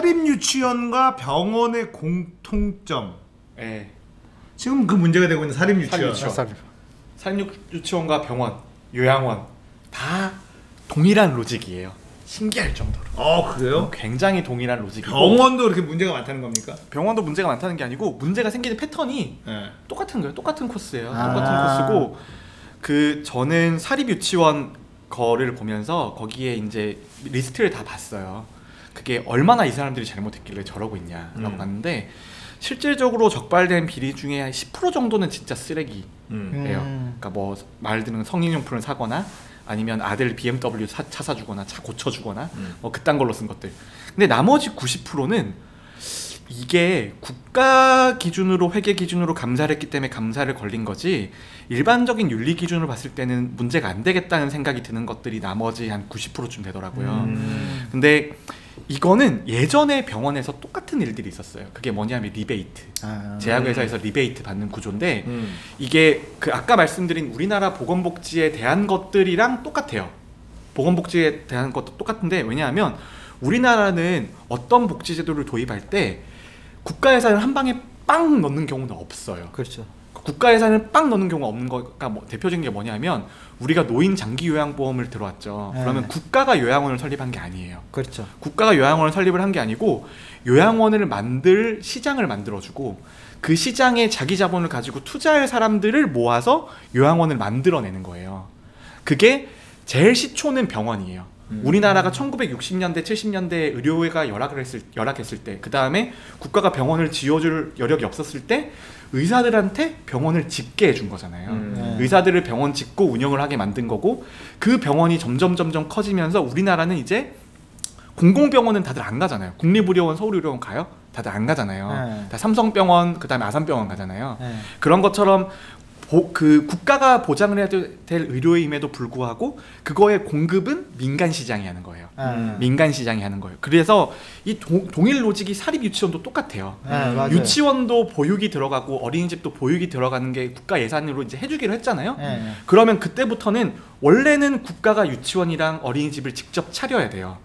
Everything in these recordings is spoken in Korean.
사립유치원과 병원의 공통점. 네. 지금 그 문제가 되고 있는 사립유치원. 사립유치원과 병원, 요양원 다 동일한 로직이에요. 신기할 정도로. 그래요? 굉장히 동일한 로직이고. 병원도 그렇게 문제가 많다는 겁니까? 병원도 문제가 많다는 게 아니고 문제가 생기는 패턴이 똑같은 거예요. 똑같은 코스예요. 똑같은 코스고 저는 사립유치원 거를 보면서 거기에 이제 리스트를 다 봤어요. 그게 얼마나 이 사람들이 잘못했길래 저러고 있냐라고 봤는데 실질적으로 적발된 비리 중에 한 10% 정도는 진짜 쓰레기예요. 그러니까 뭐 말 드는 성인용품을 사거나 아니면 아들 BMW 차 사주거나 차 고쳐주거나 뭐 그딴 걸로 쓴 것들. 근데 나머지 90%는 이게 국가 기준으로 회계 기준으로 감사를 했기 때문에 감사를 걸린 거지 일반적인 윤리 기준으로 봤을 때는 문제가 안 되겠다는 생각이 드는 것들이 나머지 한 90%쯤 되더라고요. 근데 이거는 예전에 병원에서 똑같은 일들이 있었어요. 그게 뭐냐면 리베이트. 제약회사에서 리베이트 받는 구조인데 이게 그 아까 말씀드린 우리나라 보건복지에 대한 것들이랑 똑같아요. 보건복지에 대한 것도 똑같은데 왜냐하면 우리나라는 어떤 복지제도를 도입할 때 국가 예산을 한 방에 빵 넣는 경우는 없어요. 그렇죠. 국가 예산을 빵 넣는 경우가 없는 거가 대표적인 게 뭐냐면 우리가 노인 장기 요양보험을 들어왔죠. 그러면 국가가 요양원을 설립한 게 아니에요. 그렇죠. 국가가 요양원을 설립을 한 게 아니고 요양원을 만들 시장을 만들어주고 그 시장에 자기 자본을 가지고 투자할 사람들을 모아서 요양원을 만들어내는 거예요. 그게 제일 시초는 병원이에요. 우리나라가 1960년대, 70년대에 의료가 열악했을 때, 그 다음에 국가가 병원을 지어줄 여력이 없었을 때 의사들한테 병원을 짓게 해준 거잖아요. 의사들을 병원 짓고 운영을 하게 만든 거고 그 병원이 점점 커지면서 우리나라는 이제 공공병원은 다들 안 가잖아요. 국립의료원, 서울의료원 가요? 다들 안 가잖아요. 다 삼성병원, 그 다음에 아산병원 가잖아요. 그런 것처럼 그 국가가 보장을 해야 될 의료임에도 불구하고 그거의 공급은 민간 시장이 하는 거예요. 민간 시장이 하는 거예요. 그래서 이 동일 로직이 사립 유치원도 똑같아요. 유치원도 보육이 들어가고 어린이집도 보육이 들어가는 게 국가 예산으로 이제 해주기로 했잖아요. 그러면 그때부터는 원래는 국가가 유치원이랑 어린이집을 직접 차려야 돼요.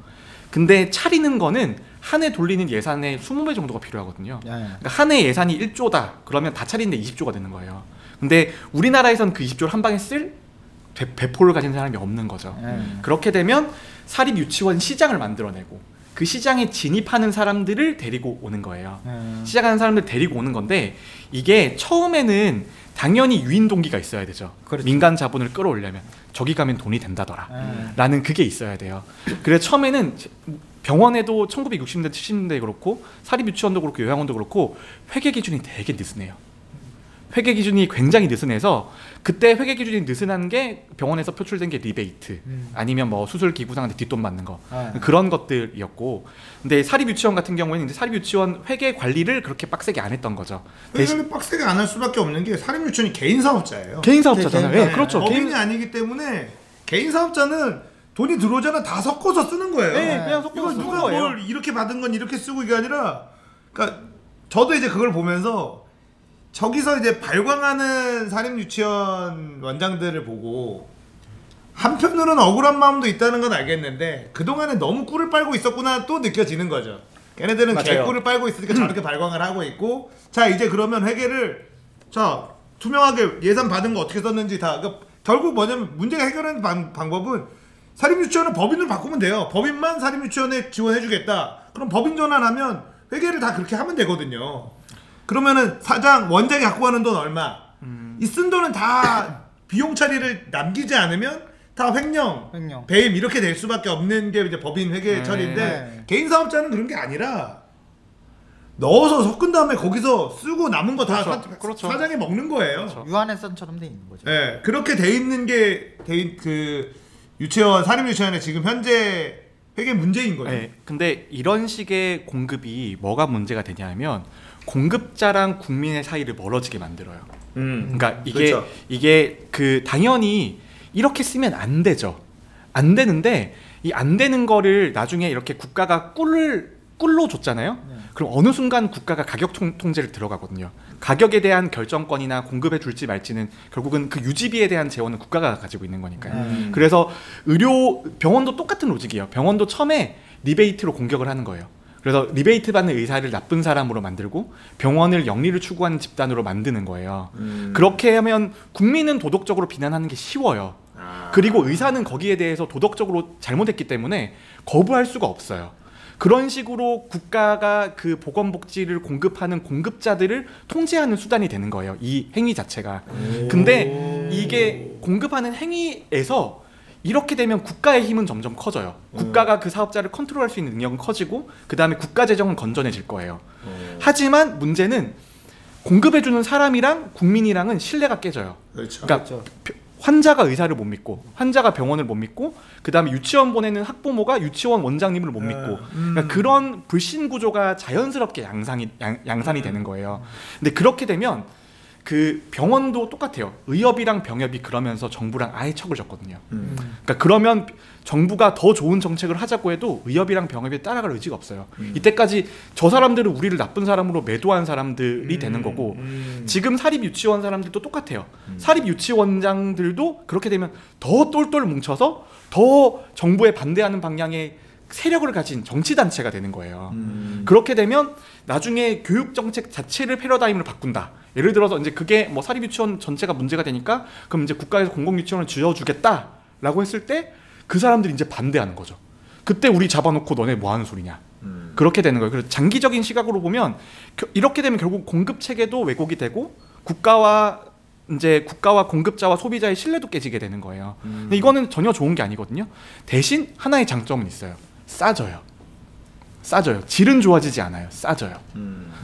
근데 차리는 거는 한 해 돌리는 예산의 20배 정도가 필요하거든요. 그러니까 한 해 예산이 1조다. 그러면 다 차리는데 20조가 되는 거예요. 근데 우리나라에선 그 20조를 한 방에 쓸 배포를 가진 사람이 없는 거죠. 그렇게 되면 사립 유치원 시장을 만들어내고 그 시장에 진입하는 사람들을 데리고 오는 거예요. 시작하는 사람들 데리고 오는 건데 이게 처음에는 당연히 유인 동기가 있어야 되죠. 그렇죠. 민간 자본을 끌어올려면 저기 가면 돈이 된다더라 라는 그게 있어야 돼요. 그래서 처음에는 병원에도 1960년대 70년대에 그렇고 사립 유치원도 그렇고 요양원도 그렇고 회계 기준이 되게 느슨해요. 회계 기준이 굉장히 느슨해서 그때 회계 기준이 느슨한 게 병원에서 표출된 게 리베이트 아니면 뭐 수술 기구상한테 뒷돈 받는 거 그런 것들이었고 근데 사립 유치원 같은 경우에는 이제 사립 유치원 회계 관리를 그렇게 빡세게 안 했던 거죠. 회계를 빡세게 안 할 수밖에 없는 게 사립 유치원이 개인 사업자예요. 개인 사업자잖아요. 네, 그렇죠. 법인이 아니기 때문에 개인 사업자는 돈이 들어오잖아 다 섞어서 쓰는 거예요. 네, 그냥 섞어서 쓰는 누가 거예요. 뭘 이렇게 받은 건 이렇게 쓰고 이게 아니라 그러니까 저도 이제 그걸 보면서 저기서 이제 발광하는 사립 유치원 원장들을 보고 한편으로는 억울한 마음도 있다는 건 알겠는데 그동안에 너무 꿀을 빨고 있었구나 또 느껴지는 거죠. 걔네들은 개꿀을 빨고 있으니까 저렇게 발광을 하고 있고 자 이제 그러면 회계를 자 투명하게 예산 받은 거 어떻게 썼는지 다 그러니까 결국 뭐냐면 문제가 해결하는 방법은 사립 유치원은 법인을 바꾸면 돼요. 법인만 사립 유치원에 지원해 주겠다. 그럼 법인 전환하면 회계를 다 그렇게 하면 되거든요. 그러면은 사장 원장이 갖고 가는 돈 얼마 이 쓴 돈은 다 비용 처리를 남기지 않으면 다 횡령, 배임 이렇게 될 수밖에 없는 게 이제 법인 회계 처리인데 개인 사업자는 그런 게 아니라 넣어서 섞은 다음에 거기서 쓰고 남은 거 다 그렇죠. 사장이 먹는 거예요. 그렇죠. 유한회선처럼 돼 있는 거죠. 네, 그렇게 돼 있는 게 그 유치원 사립 유치원의 지금 현재 회계 문제인 거죠. 네, 근데 이런 식의 공급이 뭐가 문제가 되냐면 공급자랑 국민의 사이를 멀어지게 만들어요. 그러니까 그렇죠. 이게 그 당연히 이렇게 쓰면 안 되죠. 안 되는데 이 안 되는 거를 나중에 이렇게 국가가 꿀로 줬잖아요. 그럼 어느 순간 국가가 가격 통제를 들어가거든요. 가격에 대한 결정권이나 공급해 줄지 말지는 결국은 그 유지비에 대한 재원은 국가가 가지고 있는 거니까요. 그래서 병원도 똑같은 로직이에요. 병원도 처음에 리베이트로 공격을 하는 거예요. 그래서 리베이트 받는 의사를 나쁜 사람으로 만들고 병원을 영리를 추구하는 집단으로 만드는 거예요. 그렇게 하면 국민은 도덕적으로 비난하는 게 쉬워요. 그리고 의사는 거기에 대해서 도덕적으로 잘못했기 때문에 거부할 수가 없어요. 그런 식으로 국가가 그 보건복지를 공급하는 공급자들을 통제하는 수단이 되는 거예요. 이 행위 자체가. 근데 이게 공급하는 행위에서 이렇게 되면 국가의 힘은 점점 커져요. 국가가 그 사업자를 컨트롤할 수 있는 능력은 커지고 그 다음에 국가 재정은 건전해질 거예요. 하지만 문제는 공급해주는 사람이랑 국민이랑은 신뢰가 깨져요. 그렇죠. 그러니까 환자가 의사를 못 믿고 환자가 병원을 못 믿고 그 다음에 유치원 보내는 학부모가 유치원 원장님을 못 믿고 그러니까 그런 불신 구조가 자연스럽게 양산이 되는 거예요. 근데 그렇게 되면 그 병원도 똑같아요. 의협이랑 병협이 그러면서 정부랑 아예 척을 졌거든요. 그러니까 그러면 정부가 더 좋은 정책을 하자고 해도 의협이랑 병협이 따라갈 의지가 없어요. 이때까지 저 사람들은 우리를 나쁜 사람으로 매도한 사람들이 되는 거고 지금 사립 유치원 사람들도 똑같아요. 사립 유치원장들도 그렇게 되면 더 똘똘 뭉쳐서 더 정부에 반대하는 방향의 세력을 가진 정치단체가 되는 거예요. 그렇게 되면 나중에 교육정책 자체를 패러다임으로 바꾼다. 예를 들어서 이제 그게 뭐 사립유치원 전체가 문제가 되니까 그럼 이제 국가에서 공공유치원을 지어주겠다라고 했을 때 그 사람들이 이제 반대하는 거죠. 그때 우리 잡아놓고 너네 뭐 하는 소리냐. 그렇게 되는 거예요. 그래서 장기적인 시각으로 보면 이렇게 되면 결국 공급 체계도 왜곡이 되고 국가와 공급자와 소비자의 신뢰도 깨지게 되는 거예요. 근데 이거는 전혀 좋은 게 아니거든요. 대신 하나의 장점은 있어요. 싸져요. 질은 좋아지지 않아요. 싸져요.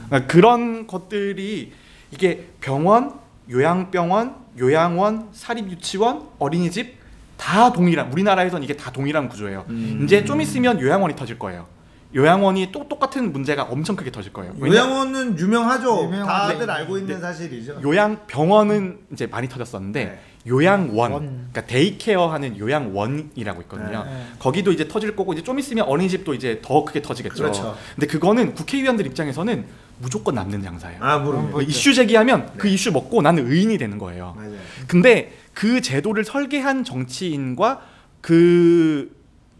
그러니까 그런 것들이 이게 병원, 요양병원, 요양원, 사립유치원, 어린이집 다 동일한, 우리나라에선 이게 다 동일한 구조예요. 이제 좀 있으면 요양원이 터질 거예요. 요양원이 또 똑같은 문제가 엄청 크게 터질 거예요. 요양원은 유명하죠. 유명한데, 다들 알고 있는 사실이죠. 요양병원은 이제 많이 터졌었는데 네. 요양원, 그러니까 데이케어 하는 요양원이라고 있거든요. 네. 거기도 이제 터질 거고 이제 좀 있으면 어린이집도 이제 더 크게 터지겠죠. 그렇죠. 근데 그거는 국회의원들 입장에서는 무조건 남는 장사예요. 물론. 이슈 제기하면 그 이슈 먹고 나는 의인이 되는 거예요. 맞아요. 근데 그 제도를 설계한 정치인과 그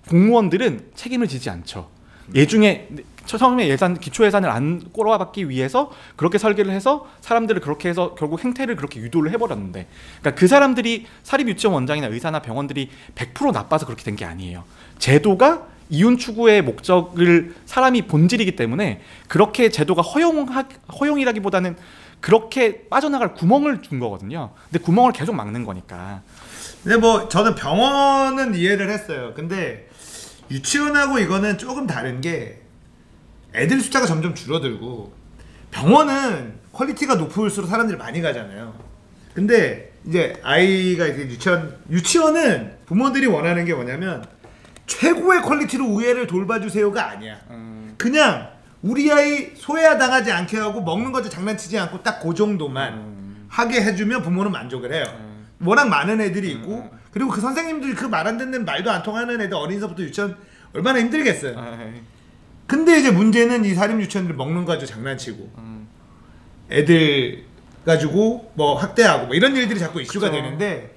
공무원들은 책임을 지지 않죠. 예중에 처음에 기초 예산을 안 꼬라박기 위해서 그렇게 설계를 해서 사람들을 그렇게 해서 결국 행태를 그렇게 유도를 해버렸는데, 그러니까 그 사람들이 사립 유치원 원장이나 의사나 병원들이 100% 나빠서 그렇게 된 게 아니에요. 제도가 이윤 추구의 목적을 사람이 본질이기 때문에 그렇게 제도가 허용이라기보다는 그렇게 빠져나갈 구멍을 준 거거든요. 근데 구멍을 계속 막는 거니까. 근데 뭐 저는 병원은 이해를 했어요. 근데 유치원하고 이거는 조금 다른 게 애들 숫자가 점점 줄어들고 병원은 퀄리티가 높을수록 사람들이 많이 가잖아요. 근데 이제 아이가 이제 유치원은 부모들이 원하는 게 뭐냐면 최고의 퀄리티로 우애를 돌봐주세요가 아니야. 그냥 우리 아이 소외당하지 않게 하고 먹는 것도 장난치지 않고 딱 그 정도만 하게 해주면 부모는 만족을 해요. 워낙 많은 애들이 있고 그리고 그 선생님들이 그 말 안 듣는 말도 안 통하는 애들 어린이서부터 유치원 얼마나 힘들겠어요. 근데 이제 문제는 이 사립 유치원들 먹는 거 가지고 장난치고 애들 가지고 뭐 학대하고 뭐 이런 일들이 자꾸 이슈가 되는데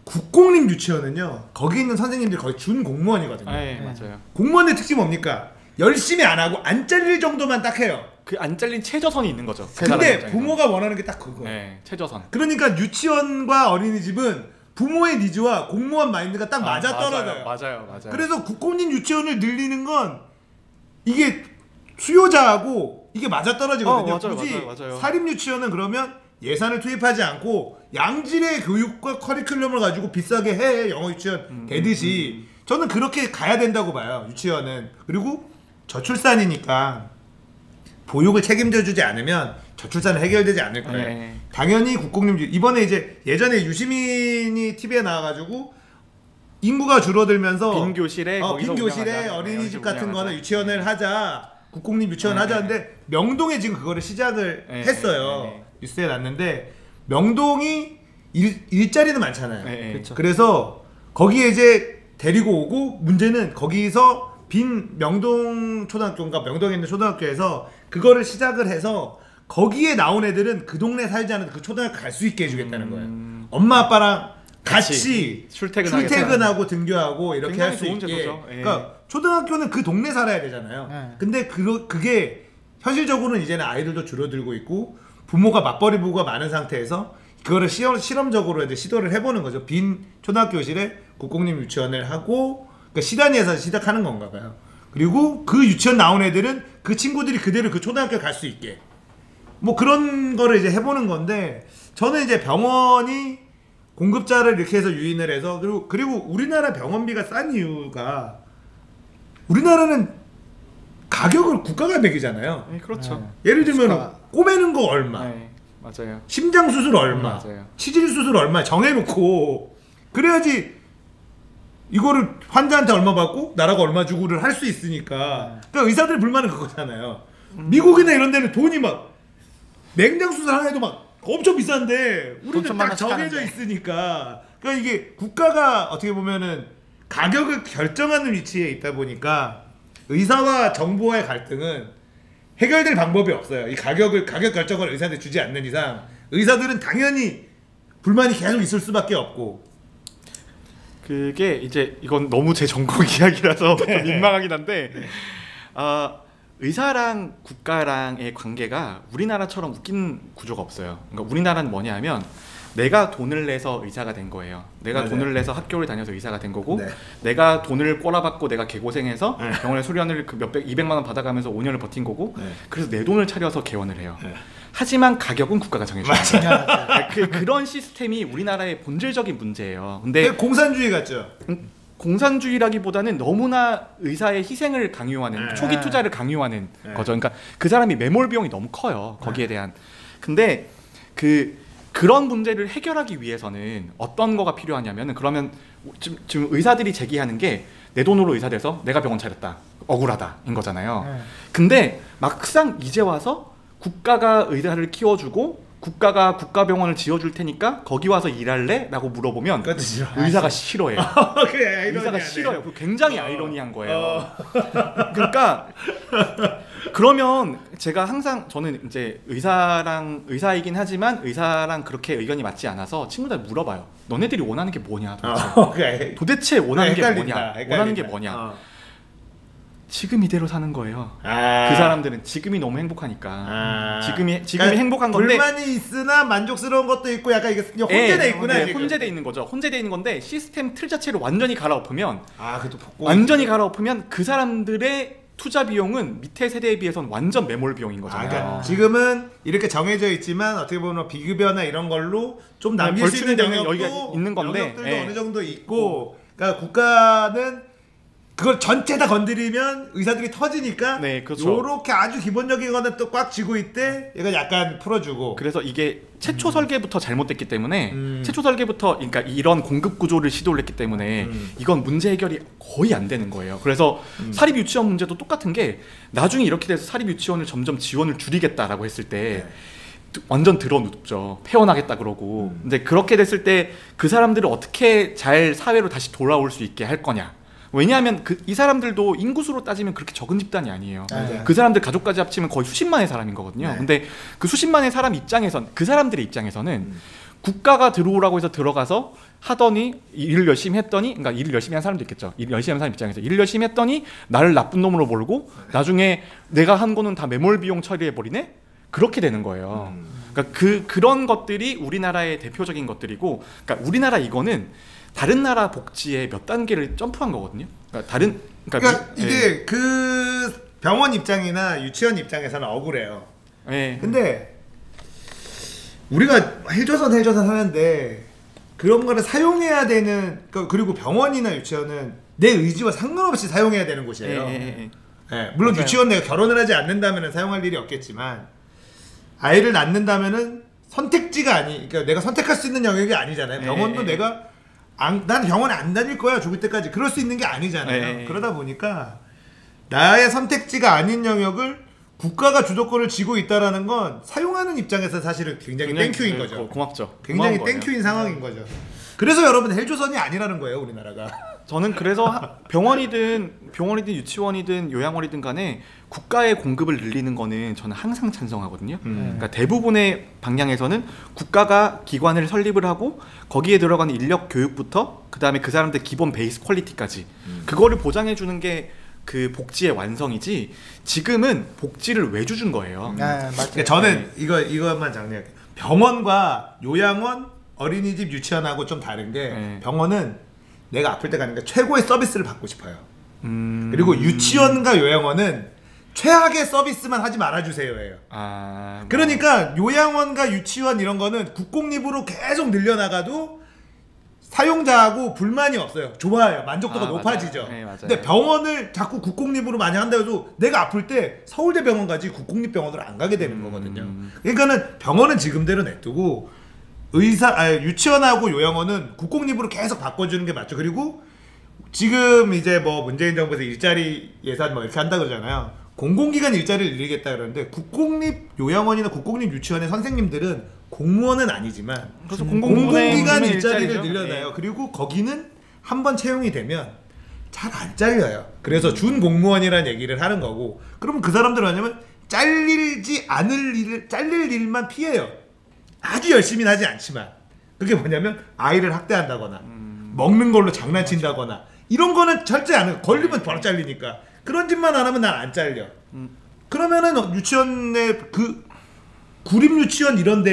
국공립 유치원은요 거기 있는 선생님들이 거의 준 공무원이거든요. 맞아요. 공무원의 특징이 뭡니까? 열심히 안 하고 안 잘릴 정도만 딱 해요. 그 안 잘린 최저선이 있는 거죠. 근데 부모가 원하는 게 딱 그거. 네, 최저선. 그러니까 유치원과 어린이집은 부모의 니즈와 공무원 마인드가 딱 맞아떨어져요. 맞아요. 그래서 국공립 유치원을 늘리는 건 이게 수요자하고 이게 맞아떨어지거든요. 맞아요. 사립 유치원은 그러면 예산을 투입하지 않고 양질의 교육과 커리큘럼을 가지고 비싸게 해. 영어 유치원 되듯이 저는 그렇게 가야 된다고 봐요. 유치원은. 그리고 저출산이니까 보육을 책임져 주지 않으면 저출산은 해결되지 않을 거예요. 당연히 국공립 이번에 이제 예전에 유시민이 TV에 나와가지고 인구가 줄어들면서 빈 교실에 어린이집 같은 거는 유치원을 하자, 국공립 유치원 하자는데 명동에 지금 그거를 시작을 했어요. 뉴스에 났는데 명동이 일자리는 많잖아요. 그래서 거기에 이제 데리고 오고 문제는 거기서 빈 명동 초등학교인가 명동에 있는 초등학교에서 그거를 시작을 해서 거기에 나온 애들은 그 동네 살지 않아도 그 초등학교 갈 수 있게 해주겠다는 거예요. 엄마 아빠랑 같이 출퇴근하고 등교하고 이렇게 할 수 있게. 그러니까 초등학교는 그 동네 살아야 되잖아요. 근데 그게 현실적으로는 이제는 아이들도 줄어들고 있고 부모가 맞벌이 부부가 많은 상태에서 그거를 실험적으로 이제 시도를 해보는 거죠. 빈 초등학교실에 국공립 유치원을 하고 그러니까 시단위에서 시작하는 건가 봐요. 그리고 그 유치원 나온 애들은 그 친구들이 그대로 그 초등학교 갈 수 있게 뭐 그런 거를 이제 해보는 건데 저는 이제 병원이 공급자를 이렇게 해서 유인을 해서 그리고 우리나라 병원비가 싼 이유가 우리나라는 가격을 국가가 매기잖아요. 네, 그렇죠. 예를 들면 꼬매는 거 얼마, 네, 맞아요. 심장 수술 얼마, 맞아요. 치질 수술 얼마 정해놓고 그래야지 이거를 환자한테 얼마 받고 나라가 얼마 주고를 할 수 있으니까. 그러니까 의사들 불만은 그거잖아요. 미국이나 이런 데는 돈이 막 맹장 수술 하나에도 막 엄청 비싼데 우리는 딱 정해져 있으니까. 그러니까 이게 국가가 어떻게 보면은 가격을 결정하는 위치에 있다 보니까 의사와 정부와의 갈등은 해결될 방법이 없어요. 이 가격 결정을 의사한테 주지 않는 이상 의사들은 당연히 불만이 계속 있을 수밖에 없고. 그게 이제 이건 너무 제 전공 이야기라서 좀 민망하긴 한데 의사랑 국가랑의 관계가 우리나라처럼 웃긴 구조가 없어요. 그러니까 우리나라는 뭐냐 하면 내가 돈을 내서 의사가 된 거예요. 내가 맞아요. 돈을 내서 학교를 다녀서 의사가 된 거고 네. 내가 돈을 꼬라박고 내가 개고생해서 병원에 수련을 그 몇백 200만 원 받아가면서 5년을 버틴 거고 그래서 내 돈을 차려서 개원을 해요. 하지만 가격은 국가가 정해줘요. 그런 시스템이 우리나라의 본질적인 문제예요. 근데 공산주의 같죠? 공산주의라기보다는 너무나 의사의 희생을 강요하는 초기 투자를 강요하는 거죠. 그러니까 그 사람이 매몰 비용이 너무 커요. 거기에 대한. 근데 그런 문제를 해결하기 위해서는 어떤 거가 필요하냐면은 그러면 지금 의사들이 제기하는 게 내 돈으로 의사 돼서 내가 병원 차렸다. 억울하다인 거잖아요. 근데 막상 이제 와서 국가가 의사를 키워주고 국가가 국가병원을 지어줄 테니까 거기 와서 일할래? 라고 물어보면 의사가 싫어해요. 의사가 싫어요. 굉장히 아이러니한 거예요. 그러니까 그러면 제가 항상 저는 이제 의사이긴 하지만 의사랑 그렇게 의견이 맞지 않아서 친구들 물어봐요. 너네들이 원하는 게 뭐냐 도대체. 도대체 원하는 게 뭐냐. 원하는 게 뭐냐. 지금 이대로 사는 거예요. 그 사람들은 지금이 너무 행복하니까. 지금이 그러니까 행복한 건데 불만이 있으나 만족스러운 것도 있고 약간 이게 혼재돼 있구나. 혼재돼 있는 거죠. 혼재돼 있는 건데 시스템 틀 자체를 완전히 갈아엎으면 완전히 갈아엎으면 그 사람들의 투자 비용은 밑에 세대에 비해서는 완전 매몰 비용인 거잖아요. 그러니까 지금은 이렇게 정해져 있지만 어떻게 보면 비급여나 이런 걸로 좀 남길 수 있는 영역도 있는 건데 영역들도 어느 정도 있고. 그러니까 국가는 그걸 전체 다 건드리면 의사들이 터지니까 그렇죠. 요렇게 아주 기본적인 거는 또 꽉 쥐고 있대. 얘가 약간 풀어주고. 그래서 이게 최초 설계부터 잘못됐기 때문에 최초 설계부터 그러니까 이런 공급 구조를 시도를 했기 때문에 이건 문제 해결이 거의 안 되는 거예요. 그래서 사립 유치원 문제도 똑같은 게 나중에 이렇게 돼서 사립 유치원을 점점 지원을 줄이겠다라고 했을 때 완전 드러눕죠. 폐원하겠다 그러고. 근데 그렇게 됐을 때 그 사람들을 어떻게 잘 사회로 다시 돌아올 수 있게 할 거냐. 왜냐하면 이 사람들도 인구수로 따지면 그렇게 적은 집단이 아니에요. 그 사람들 가족까지 합치면 거의 수십만의 사람인 거거든요. 근데 그 수십만의 사람 입장에선 그 사람들의 입장에서는 국가가 들어오라고 해서 들어가서 하더니 일을 열심히 했더니 그러니까 일을 열심히 한 사람도 있겠죠. 일을 열심히 한 사람 입장에서 일을 열심히 했더니 나를 나쁜 놈으로 몰고 나중에 내가 한 거는 다 매몰 비용 처리해 버리네. 그렇게 되는 거예요. 그러니까 그런 것들이 우리나라의 대표적인 것들이고, 그러니까 우리나라 이거는 다른 나라 복지의 몇 단계를 점프한 거거든요. 그러니까 이게 그 병원 입장이나 유치원 입장에서는 억울해요. 근데 우리가 헬조선 하는데 그런 거를 사용해야 되는, 그리고 병원이나 유치원은 내 의지와 상관없이 사용해야 되는 곳이에요. 물론 맞아요. 유치원 내가 결혼을 하지 않는다면 사용할 일이 없겠지만 아이를 낳는다면은 선택지가 그러니까 내가 선택할 수 있는 영역이 아니잖아요. 병원도 내가 난 병원에 안 다닐 거야 죽을 때까지 그럴 수 있는 게 아니잖아요. 그러다 보니까 나의 선택지가 아닌 영역을 국가가 주도권을 쥐고 있다라는 건 사용하는 입장에서 사실은 굉장히 땡큐인 거죠. 고맙죠. 굉장히 땡큐인 상황인 거죠. 그래서 여러분 헬조선이 아니라는 거예요 우리나라가. 저는 그래서 병원이든 유치원이든 요양원이든 간에 국가의 공급을 늘리는 거는 저는 항상 찬성하거든요. 그러니까 대부분의 방향에서는 국가가 기관을 설립을 하고 거기에 들어가는 인력 교육부터 그다음에 그 사람들 기본 베이스 퀄리티까지 그거를 보장해 주는 게 그 복지의 완성이지 지금은 복지를 외주 준 거예요. 맞아요. 그러니까 저는 이것만 정리할게요. 병원과 요양원, 어린이집, 유치원하고 좀 다른 게 병원은 내가 아플 때 가니까 최고의 서비스를 받고 싶어요. 그리고 유치원과 요양원은 최악의 서비스만 하지 말아주세요예요. 그러니까 요양원과 유치원 이런 거는 국공립으로 계속 늘려나가도 사용자하고 불만이 없어요. 좋아요. 만족도가 높아지죠. 네, 맞아요. 근데 병원을 자꾸 국공립으로 많이 한다 해도 내가 아플 때 서울대병원 가지 국공립병원으로 안 가게 되는 거거든요. 그러니까는 병원은 지금대로 냅두고 유치원하고 요양원은 국공립으로 계속 바꿔주는 게 맞죠. 그리고 지금 이제 뭐 문재인 정부에서 일자리 예산 뭐 이렇게 한다 그러잖아요. 공공기관 일자리를 늘리겠다 그러는데 국공립 요양원이나 국공립 유치원의 선생님들은 공무원은 아니지만 그래서 공공기관 일자리를 일자리죠. 늘려놔요. 그리고 거기는 한번 채용이 되면 잘 안 잘려요. 그래서 준 공무원이라는 얘기를 하는 거고, 그러면 그 사람들은 뭐냐면 잘릴 일만 피해요. 아주 열심히 하지 않지만. 그게 뭐냐면 아이를 학대한다거나 먹는 걸로 장난친다거나 이런 거는 절대 안 해요. 걸리면 바로 잘리니까. 그런 짓만 안 하면 난 안 잘려. 그러면은 유치원의 그 구립 유치원 이런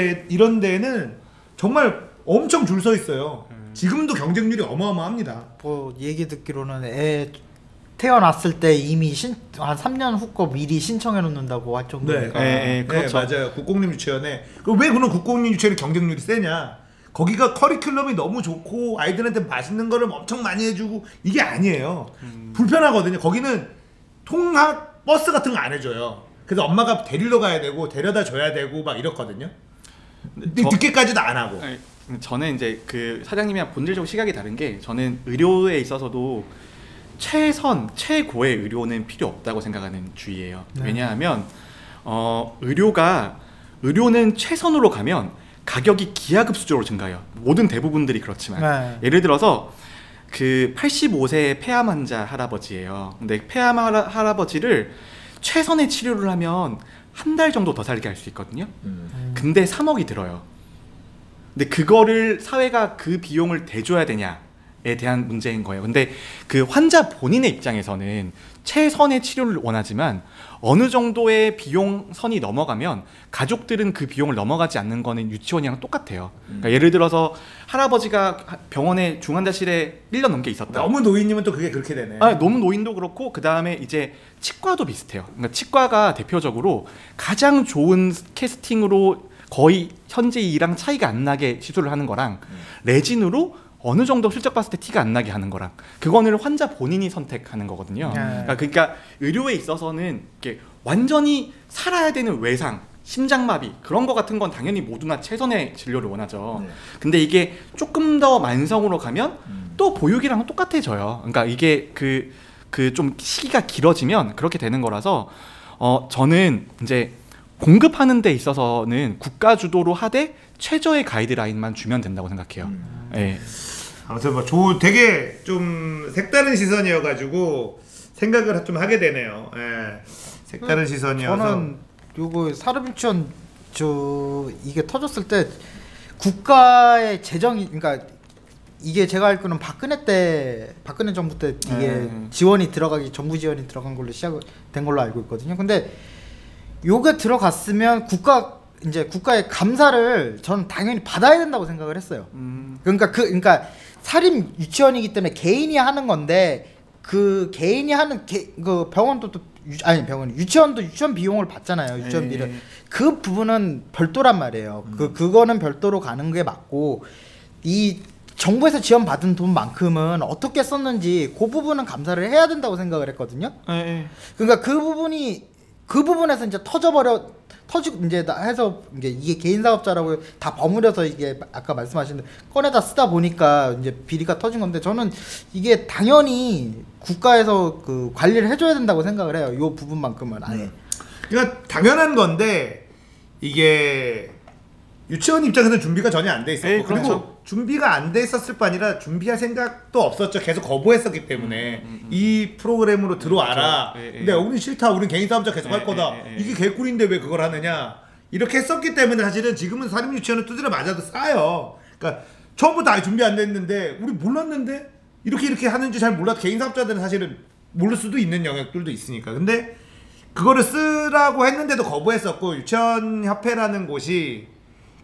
데에는 정말 엄청 줄 서 있어요. 지금도 경쟁률이 어마어마합니다. 뭐 얘기 듣기로는 애 태어났을 때 이미 한 3년 후 거 미리 신청해 놓는다고 할 정도니까. 그렇죠. 맞아요. 국공립 유치원에 왜 그런 국공립 유치원의 경쟁률이 세냐? 거기가 커리큘럼이 너무 좋고 아이들한테 맛있는 거를 엄청 많이 해주고 이게 아니에요. 불편하거든요. 거기는 통학 버스 같은 거 안 해줘요. 그래서 엄마가 데리러 가야 되고 데려다 줘야 되고 막 이렇거든요. 늦게까지도 안 하고. 저는 이제 그 사장님이랑 본질적으로 시각이 다른 게, 저는 의료에 있어서도 최고의 의료는 필요 없다고 생각하는 주의예요. 왜냐하면 의료는 최선으로 가면 가격이 기하급수적으로 증가해요. 모든 대부분들이 그렇지만 예를 들어서 그 85세 폐암 환자 할아버지예요. 근데 폐암 할아버지를 최선의 치료를 하면 한 달 정도 더 살게 할 수 있거든요. 근데 3억이 들어요. 근데 그거를 사회가 그 비용을 대줘야 되냐에 대한 문제인 거예요. 근데 그 환자 본인의 입장에서는 최선의 치료를 원하지만 어느 정도의 비용 선이 넘어가면 가족들은 그 비용을 넘어가지 않는 거는 유치원이랑 똑같아요. 그러니까 예를 들어서 할아버지가 병원에 중환자실에 1년 넘게 있었다. 너무 노인이면 또 그게 그렇게 되네. 너무 노인도 그렇고, 그 다음에 이제 치과도 비슷해요. 그러니까 치과가 대표적으로 가장 좋은 캐스팅으로 거의 현재 이랑 차이가 안 나게 시술을 하는 거랑 레진으로 어느 정도 실적 봤을 때 티가 안 나게 하는 거랑, 그거는 환자 본인이 선택하는 거거든요. 그러니까 의료에 있어서는 이렇게 완전히 살아야 되는 외상, 심장마비 그런 거 같은 건 당연히 모두나 최선의 진료를 원하죠. 근데 이게 조금 더 만성으로 가면 또 보육이랑 똑같아져요. 그러니까 이게 그 좀 시기가 길어지면 그렇게 되는 거라서 저는 이제 공급하는 데 있어서는 국가 주도로 하되 최저의 가이드라인만 주면 된다고 생각해요. 아무튼 뭐 되게 좀 색다른 시선이어가지고 생각을 좀 하게 되네요. 색다른 시선이어서. 저는 요거 사립유치원 이게 터졌을 때 국가의 재정이, 그러니까 이게 제가 알기로는 박근혜 정부 때 이게 정부 지원이 들어간 걸로 시작된 걸로 알고 있거든요. 근데 요게 들어갔으면 국가의 감사를 저는 당연히 받아야 된다고 생각을 했어요. 그러니까 사립 유치원이기 때문에 개인이 하는 건데, 그 개인이 하는 그 병원도 유치원도 유치원 비용을 받잖아요. 유치원비를. 그 부분은 별도란 말이에요. 그거는 별도로 가는 게 맞고, 이 정부에서 지원 받은 돈만큼은 어떻게 썼는지 그 부분은 감사를 해야 된다고 생각을 했거든요. 그러니까 그 부분에서 이제 터지고 이제 해서 이게 개인 사업자라고 다 버무려서 이게 아까 말씀하신 꺼내다 쓰다 보니까 이제 비리가 터진 건데, 저는 이게 당연히 국가에서 그 관리를 해줘야 된다고 생각을 해요. 요 부분만큼은 아예. 그러니까 당연한 건데 이게 유치원 입장에서는 준비가 전혀 안 돼 있었고, 그렇죠. 그리고 준비가 안 돼 있었을 뿐 아니라 준비할 생각도 없었죠. 계속 거부했었기 때문에 이 프로그램으로 들어와라. 그렇죠. 예, 예. 근데 우린 싫다. 우린 개인 사업자 계속 할 거다. 이게 개꿀인데 왜 그걸 하느냐. 이렇게 했었기 때문에 사실은 지금은 사립 유치원은 두드려 맞아도 싸요. 그러니까 처음부터 아예 준비 안 됐는데 우리 몰랐는데 이렇게 하는지 잘 몰랐. 개인 사업자들은 사실은 모를 수도 있는 영역들도 있으니까. 근데 그거를 쓰라고 했는데도 거부했었고 유치원 협회라는 곳이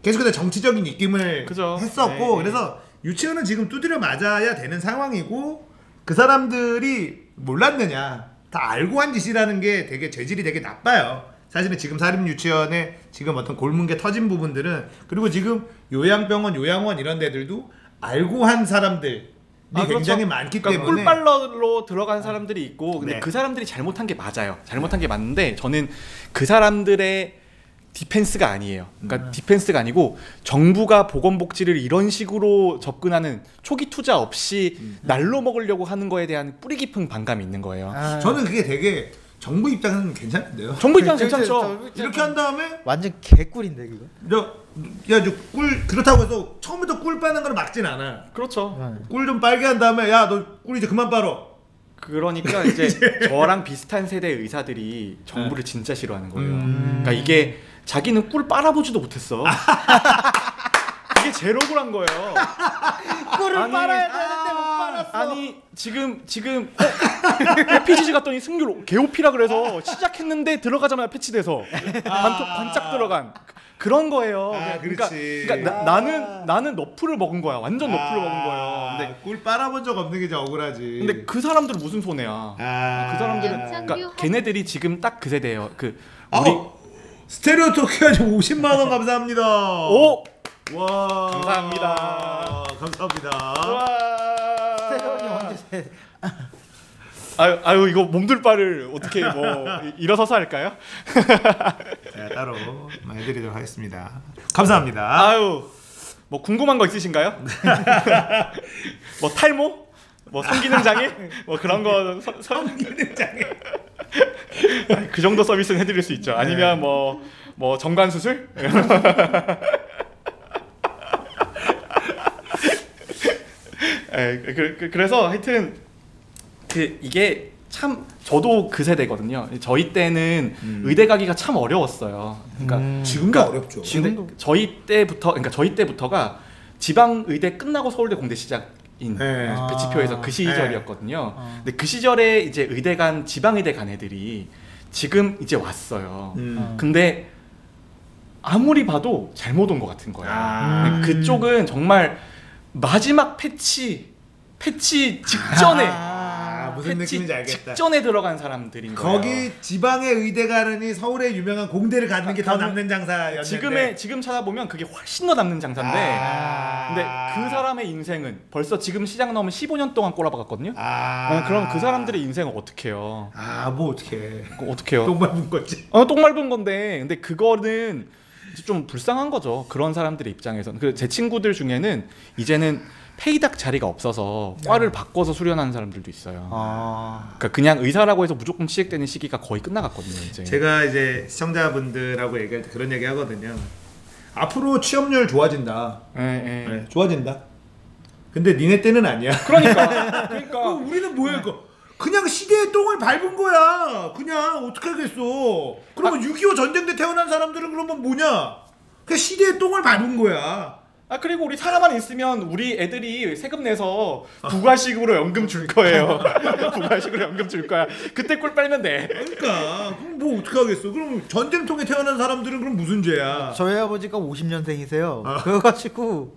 계속해서 정치적인 입김을 그죠. 했었고 네. 그래서 유치원은 지금 두드려 맞아야 되는 상황이고 그 사람들이 몰랐느냐 다 알고 한 짓이라는 게 되게 죄질이 되게 나빠요. 사실은 지금 사립 유치원에 지금 어떤 골문게 터진 부분들은 그리고 지금 요양병원, 요양원 이런 데들도 알고 한 사람들이 굉장히 많기 그러니까 때문에 꿀빨러로 들어간 사람들이 있고 근데 네. 그 사람들이 잘못한 게 맞아요. 잘못한 게 맞는데 저는 그 사람들의 디펜스가 아니에요. 그러니까 디펜스가 아니고 정부가 보건복지를 이런 식으로 접근하는 초기 투자 없이 날로 먹으려고 하는 거에 대한 뿌리 깊은 반감이 있는 거예요. 저는 그게 되게 정부 입장에서는 괜찮은데요. 정부 입장 괜찮죠. 이렇게 한 다음에 완전 개꿀인데 그거. 야꿀 그렇다고 해서 처음부터 꿀 빠는 걸 막진 않아. 그렇죠. 꿀 좀 빨게 한 다음에 야 너 꿀 이제 그만 빨어. 그러니까 이제 저랑 비슷한 세대 의사들이 정부를 진짜 싫어하는 거예요. 그러니까 이게 자기는 꿀 빨아보지도 못했어. 이게 제일 억울한 거예요. 꿀을 빨아야 되는데 못 빨았어. 아니 지금 패치지 갔더니 승률 개오피라 그래서 시작했는데 들어가자마자 패치돼서 반짝 들어간 그런 거예요. 그렇지. 그러니까 나는 너프를 먹은 거야. 완전 너프를 먹은 거예요. 근데 꿀 빨아본 적 없는 게 좀 억울하지. 근데 그 사람들은 무슨 손해야? 그 사람들은 그러니까 걔네들이 지금 딱 그 세대예요. 그 우리 스테레오 토끼까지 50만 원 감사합니다. 오 와 감사합니다. 감사합니다. 스테레오니 언제 세? 아유 이거 몸둘 바를 어떻게 뭐 일어서서 할까요? 제가 따로 해드리도록 하겠습니다. 감사합니다. 아유 뭐 궁금한 거 있으신가요? 뭐 탈모? 뭐 성기능 장애? 뭐 그런 거 성기능 장애. 그 정도 서비스는 해드릴 수 있죠. 아니면 뭐 정관 수술? 그래서 하여튼 이게 참 저도 그 세대거든요. 저희 때는 의대 가기가 참 어려웠어요. 그러니까 지금도 어렵죠. 근데 저희 때부터가 지방 의대 끝나고 서울대 공대 시작인 배치표에서 그 시절이었거든요. 근데 그 시절에 이제 의대 간 지방 의대 간 애들이 지금 이제 왔어요. 근데 아무리 봐도 잘못 온 것 같은 거예요. 그쪽은 정말 마지막 패치 직전에 무슨 느낌인지 알겠다. 직전에 들어간 사람들인 거예요. 거기 지방의 의대 가느니 서울의 유명한 공대를 가는 게 더 남는 장사였는데 지금 찾아보면 그게 훨씬 더 남는 장사인데 근데 그 사람의 인생은 벌써 지금 시장 나오면 15년 동안 꼬라박았거든요. 그럼 그 사람들의 인생은 어떻게 해요? 뭐 어떻게 어떻게 해요? 똥 밟은 거지. 똥 밟은 건데 근데 그거는 좀 불쌍한 거죠. 그런 사람들의 입장에서는. 제 친구들 중에는 이제는 페이닥 자리가 없어서 과를 바꿔서 수련하는 사람들도 있어요. 그러니까 그냥 의사라고 해서 무조건 취직되는 시기가 거의 끝나갔거든요. 이제. 제가 이제 시청자분들하고 얘기할 때 그런 얘기 하거든요. 앞으로 취업률 좋아진다. 네, 좋아진다. 근데 니네 때는 아니야. 그러니까 우리는 뭐야 이거? 그냥 시대의 똥을 밟은 거야. 그냥 어떻게 하겠어? 그러면 6.25 전쟁 때 태어난 사람들은 그러면 뭐냐? 그냥 시대의 똥을 밟은 거야. 그리고 우리 하나만 있으면 우리 애들이 세금 내서 부가식으로 연금 줄 거예요. 부가식으로 연금 줄 거야. 그때 꿀 빨면 돼. 그러니까 그럼 뭐 어떻게 하겠어? 그럼 전쟁통에 태어난 사람들은 그럼 무슨 죄야? 저희 아버지가 50년생이세요. 그래가지고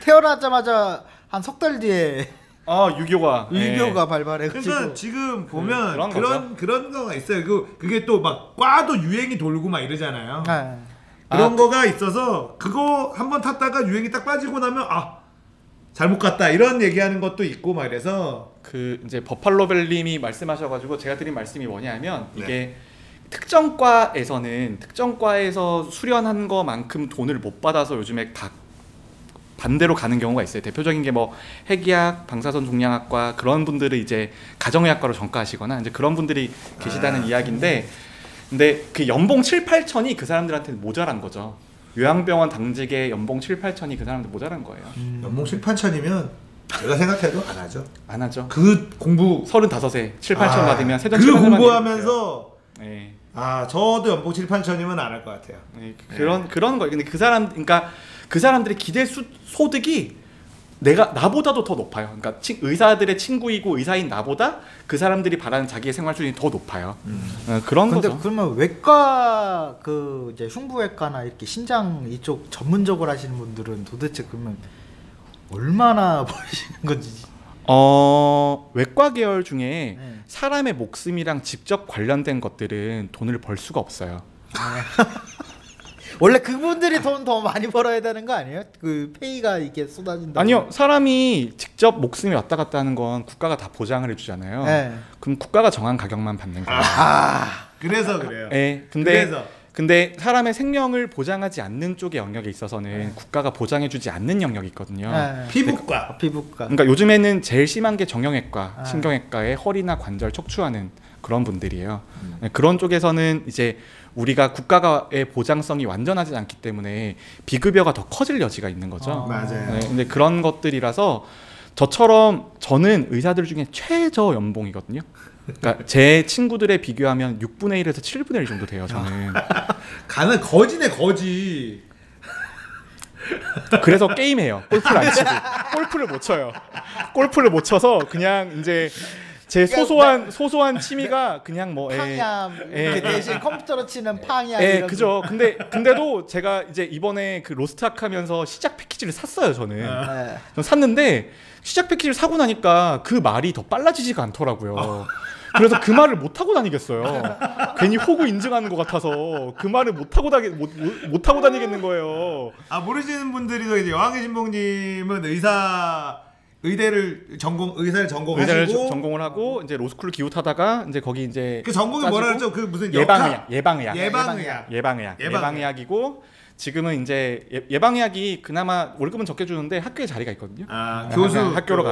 태어나자마자 한 석 달 뒤에 6.25가 발발해가지고. 그러니까 지금 보면 그런 그런 거가 있어요. 그게 또 막 과도 유행이 돌고 막 이러잖아요. 네. 그런 거가 있어서 그거 한번 탔다가 유행이 딱 빠지고 나면 잘못 갔다 이런 얘기하는 것도 있고 막 이래서 이제 버팔로벨님이 말씀하셔가지고 제가 드린 말씀이 뭐냐면 이게 특정과에서는 특정과에서 수련한 거만큼 돈을 못 받아서 요즘에 다 반대로 가는 경우가 있어요. 대표적인 게 뭐 핵의학, 방사선 종양학과 그런 분들을 이제 가정의학과로 전과하시거나 이제 그런 분들이 계시다는 이야기인데, 근데 그 연봉 7, 8천이 그 사람들한테는 모자란 거죠. 요양병원 당직의 연봉 7, 8천이 그 사람들 모자란 거예요. 연봉 7, 8천이면 제가 생각해도 안 하죠. 안 하죠. 그 공부 35세 7, 8천 받으면 세전 그 공부하면서 네. 저도 연봉 7, 8천이면 안 할 것 같아요. 네, 그런 거. 근데 그 사람들이 기대 소득이 나보다도 더 높아요. 그러니까 의사들의 친구이고 의사인 나보다 그 사람들이 바라는 자기의 생활 수준이 더 높아요. 그런 근데 거죠. 그러면 외과 그 이제 흉부외과나 이렇게 신장 이쪽 전문적으로 하시는 분들은 도대체 그러면 얼마나 버시는 건지. 외과 계열 중에 네. 사람의 목숨이랑 직접 관련된 것들은 돈을 벌 수가 없어요. 원래 그분들이 돈 더 많이 벌어야 되는 거 아니에요? 그 페이가 이렇게 쏟아진다. 아니요, 사람이 직접 목숨이 왔다 갔다 하는 건 국가가 다 보장을 해주잖아요. 네. 그럼 국가가 정한 가격만 받는 거예요. 그래서 그래요. 네, 근데 사람의 생명을 보장하지 않는 쪽의 영역에 있어서는 국가가 보장해주지 않는 영역이 있거든요. 네. 피부과. 피부과. 그러니까 요즘에는 제일 심한 게 정형외과, 신경외과에 허리나 관절 척추하는 그런 분들이에요. 네, 그런 쪽에서는 이제 우리가 국가의 보장성이 완전하지 않기 때문에 비급여가 더 커질 여지가 있는 거죠. 맞아요. 네, 근데 그런 것들이라서 저는 의사들 중에 최저 연봉이거든요. 그러니까 제 친구들에 비교하면 6분의 1에서 7분의 1 정도 돼요. 저는. 가는 거지네 거지. 그래서 게임해요. 골프를 안 치고 골프를 못 쳐요. 골프를 못 쳐서 그냥 이제 제 소소한 취미가 그냥 뭐 팡야 그 대신 컴퓨터로 치는 팡야. 예, 그죠. 근데도 제가 이제 이번에 그 로스트아크 하면서 시작 패키지를 샀어요. 저는 샀는데 시작 패키지를 사고 나니까 그 말이 더 빨라지지가 않더라고요. 그래서 그 말을 못 하고 다니겠어요. 괜히 호구 인증하는 것 같아서 그 말을 못 하고 다니겠는 거예요. 모르시는 분들이도 이제 여왕의 신봉님은 의사를 전공하시고 전공을 하고 이제 로스쿨을 기웃하다가 이제 거기 이제 그 전공이 뭐라 그랬죠? 그 무슨 예방의학이고 지금은 이제 예방의학이 그나마 월급은 적게 주는데 학교에 자리가 있거든요. 교수 학교로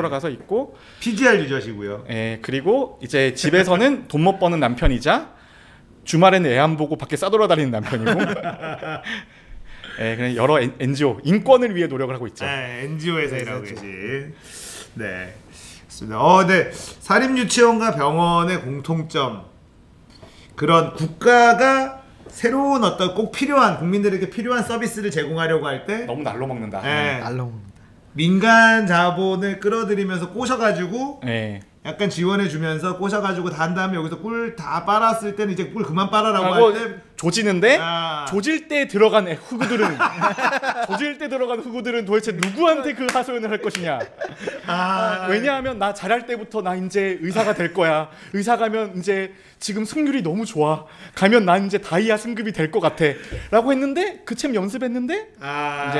가서 있고 PGR 유저시고요. 예, 그리고 이제 집에서는 돈 못 버는 남편이자 주말에는 애 안 보고 밖에 싸돌아다니는 남편이고. 예, 그냥 여러 NGO 인권을 위해 노력을 하고 있죠. NGO에서 일하고 계신. 네, 좋습니다. 네, 사립 유치원과 병원의 공통점, 그런 국가가 새로운 어떤 꼭 필요한 국민들에게 필요한 서비스를 제공하려고 할 때 너무 날로 먹는다. 민간 자본을 끌어들이면서 꼬셔가지고 네. 약간 지원해주면서 꼬셔가지고 다 한 다음에 여기서 꿀 다 빨았을 때는 이제 꿀 그만 빨아라고 할 때 조지는데 조질 때 들어간 후구들은 도대체 누구한테 그 하소연을 할 것이냐. 왜냐하면 나 잘할 때부터 나 이제 의사가 될 거야. 의사 가면 이제 지금 승률이 너무 좋아. 가면 난 이제 다이아 승급이 될 것 같아. 라고 했는데 그 챔 연습했는데 이제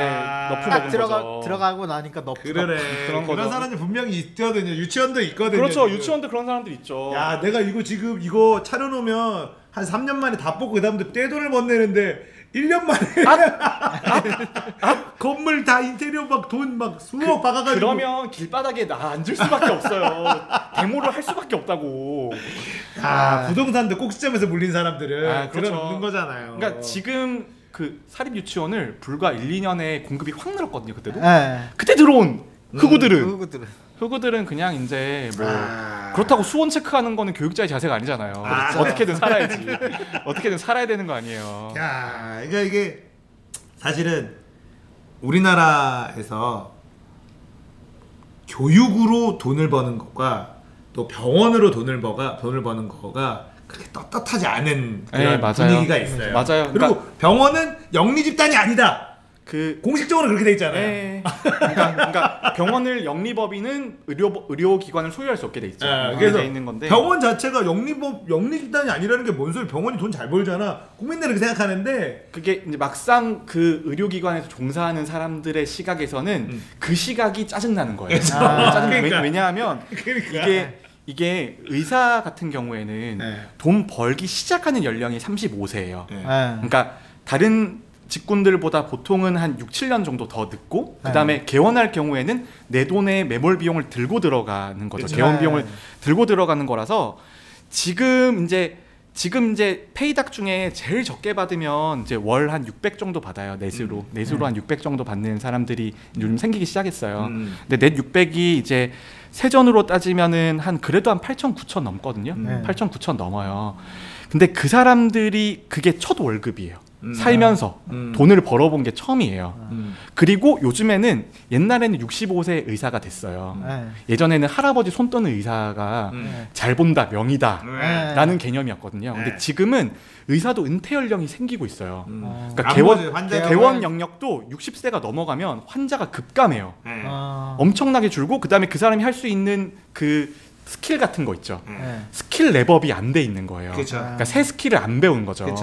너프 먹은 거죠. 들어가고 나니까 너프. 그런 사람이 분명히 있거든요. 유치원도 있거든요. 그렇죠. 유치원도 그런 사람들 있죠. 야, 내가 이거 차려놓으면 한 3년 만에 다 뽑고 그 다음부터 떼돈을 못 내는데 1년 만에 건물 다 인테리어 막 돈 막 수억 박아가지고. 그러면 길바닥에 나 앉을 수밖에 없어요. 데모를 할 수밖에 없다고. 부동산도 꼭지점에서 물린 사람들은 그렇죠. 그런 거잖아요. 그러니까 지금 그 사립 유치원을 불과 1, 2년에 공급이 확 늘었거든요. 그때도. 그때 들어온 흑우들은 그냥 이제 뭐 그렇다고 수원 체크하는 거는 교육자의 자세가 아니잖아요. 어떻게든 살아야지. 어떻게든 살아야 되는 거 아니에요. 그러니까 이게 사실은 우리나라에서 교육으로 돈을 버는 것과 또 병원으로 돈을 버는 거가 그렇게 떳떳하지 않은 그런 분위기가 있어요. 맞아요. 그리고 병원은 영리 집단이 아니다. 공식적으로 그렇게 돼 있잖아요. 그러니까 병원을 영리법인은 의료기관을 소유할 수 없게 돼 있죠. 그래서 돼 있는 건데 병원 자체가 영리 집단이 아니라는 게 뭔 소리? 병원이 돈 잘 벌잖아. 국민들은 그렇게 생각하는데 그게 이제 막상 그 의료기관에서 종사하는 사람들의 시각에서는 그 시각이 짜증나는 거예요. 그러니까. 왜냐하면 이게 의사 같은 경우에는 돈 벌기 시작하는 연령이 35세예요. 그러니까 다른 직군들보다 보통은 한 6, 7년 정도 더 늦고 그 다음에 개원할 경우에는 내 돈의 매몰 비용을 들고 들어가는 거죠. 개원 비용을 들고 들어가는 거라서 지금 이제 지금 이제 페이닥 중에 제일 적게 받으면 이제 월 한 600 정도 받아요. 넷으로 한 600 정도 받는 사람들이 요즘 생기기 시작했어요. 근데 넷 600이 이제 세전으로 따지면은 한 그래도 한 8천 9천 넘거든요. 8천 9천 넘어요. 근데 그 사람들이 그게 첫 월급이에요. 살면서 돈을 벌어본 게 처음이에요. 그리고 요즘에는 옛날에는 65세 의사가 됐어요. 예전에는 할아버지 손 떠는 의사가 잘 본다, 명이다 라는 개념이었거든요. 근데 지금은 의사도 은퇴 연령이 생기고 있어요. 그러니까 개원 영역도 60세가 넘어가면 환자가 급감해요. 엄청나게 줄고 그다음에 그 사람이 할 수 있는 그 스킬 같은 거 있죠. 스킬 랩업이 안 돼 있는 거예요. 그러니까 새 스킬을 안 배운 거죠.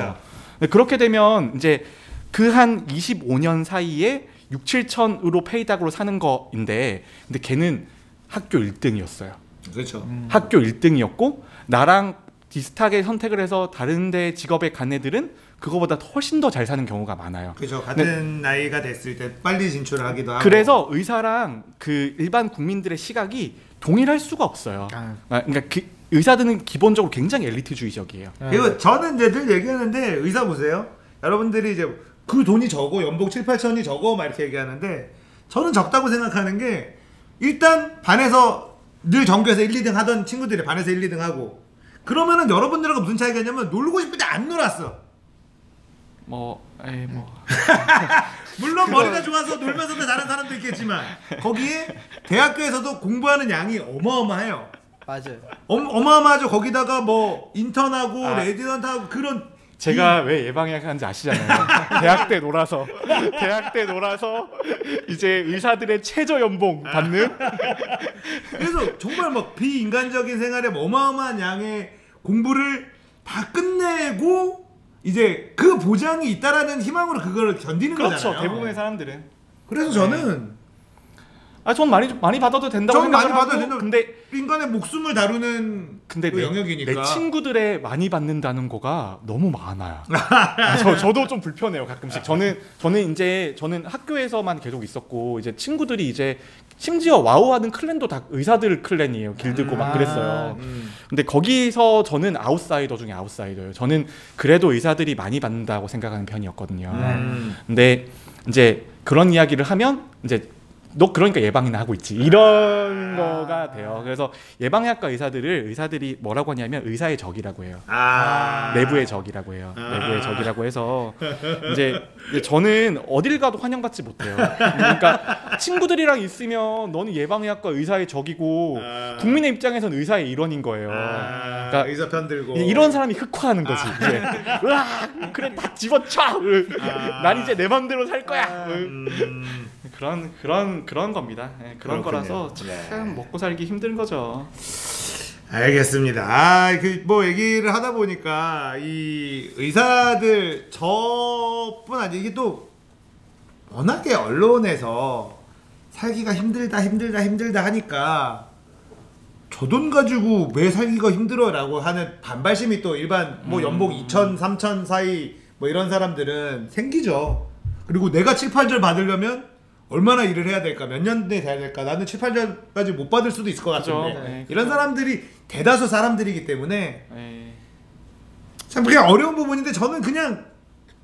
그렇게 되면 이제 그 한 25년 사이에 6, 7천으로 페이닥으로 사는 거인데 근데 걔는 학교 1등이었어요. 그렇죠. 학교 1등이었고 나랑 비슷하게 선택을 해서 다른 데 직업에 간 애들은 그거보다 훨씬 더 잘 사는 경우가 많아요. 그렇죠. 같은 나이가 됐을 때 빨리 진출을 하기도 하고. 그래서 의사랑 그 일반 국민들의 시각이 동일할 수가 없어요. 그러니까 그 의사들은 기본적으로 굉장히 엘리트주의적이에요. 그리고 저는 이제 늘 얘기하는데 의사 보세요. 여러분들이 이제 그 돈이 적어 연봉 7, 8천이 적어 막 이렇게 얘기하는데 저는 적다고 생각하는 게 일단 반에서 늘 전교에서 1, 2등 하던 친구들이 반에서 1, 2등 하고 그러면은 여러분들하고 무슨 차이가 있냐면 놀고 싶을 때 안 놀았어. 물론 머리가 좋아서 놀면서 잘하는 사람도 있겠지만 거기에 대학교에서도 공부하는 양이 어마어마해요. 맞아요. 어마어마하죠. 거기다가 뭐 인턴하고 레지던트하고 그런 제가 왜 예방약하는지 아시잖아요. 대학 때 놀아서 이제 의사들의 최저 연봉 받는. 그래서 정말 막 비인간적인 생활에 어마어마한 양의 공부를 다 끝내고 이제 그 보장이 있다라는 희망으로 그걸 견디는 그렇죠. 거잖아요. 대부분의 사람들은. 그래서 저는 전 많이 받아도 된다고 전 많이 생각을 받아도 하고 된다. 근데 인간의 목숨을 다루는 근데 그 영역이니까 내 친구들의 많이 받는다는 거가 너무 많아요. 저도 좀 불편해요 가끔씩. 저는 학교에서만 계속 있었고 이제 친구들이 이제 심지어 와우하는 클랜도 다 의사들 클랜이에요. 길드고 막 그랬어요. 근데 거기서 저는 아웃사이더 중에 아웃사이더예요. 저는 그래도 의사들이 많이 받는다고 생각하는 편이었거든요. 근데 이제 그런 이야기를 하면 이제 너 그러니까 예방이나 하고 있지 이런 거가 돼요. 그래서 예방의학과 의사들이 뭐라고 하냐면 의사의 적이라고 해요. 내부의 적이라고 해요. 내부의 적이라고 해서 이제 저는 어딜 가도 환영받지 못해요. 그러니까 친구들이랑 있으면 너는 예방의학과 의사의 적이고 국민의 입장에서는 의사의 일원인 거예요. 그러니까 의사 편들고 이런 사람이 흑화하는 거지. 이제 으악, 그래 다 집어쳐. 난 이제 내 맘대로 살 거야. 그런 겁니다. 네, 그런 그렇군요. 거라서 참 먹고 살기 힘든 거죠. 알겠습니다. 뭐 얘기를 하다 보니까 이 의사들 저뿐 아니고 이게 또 워낙에 언론에서 살기가 힘들다 하니까 저 돈 가지고 왜 살기가 힘들어라고 하는 반발심이 또 일반 뭐 연봉 2천, 3천 사이 뭐 이런 사람들은 생기죠. 그리고 내가 7, 8절 받으려면 얼마나 일을 해야 될까? 몇 년에 돼야 될까? 나는 7, 8절까지 못 받을 수도 있을 것 같은데 네, 이런 사람들이 대다수 사람들이기 때문에 네. 참 그게 어려운 부분인데 저는 그냥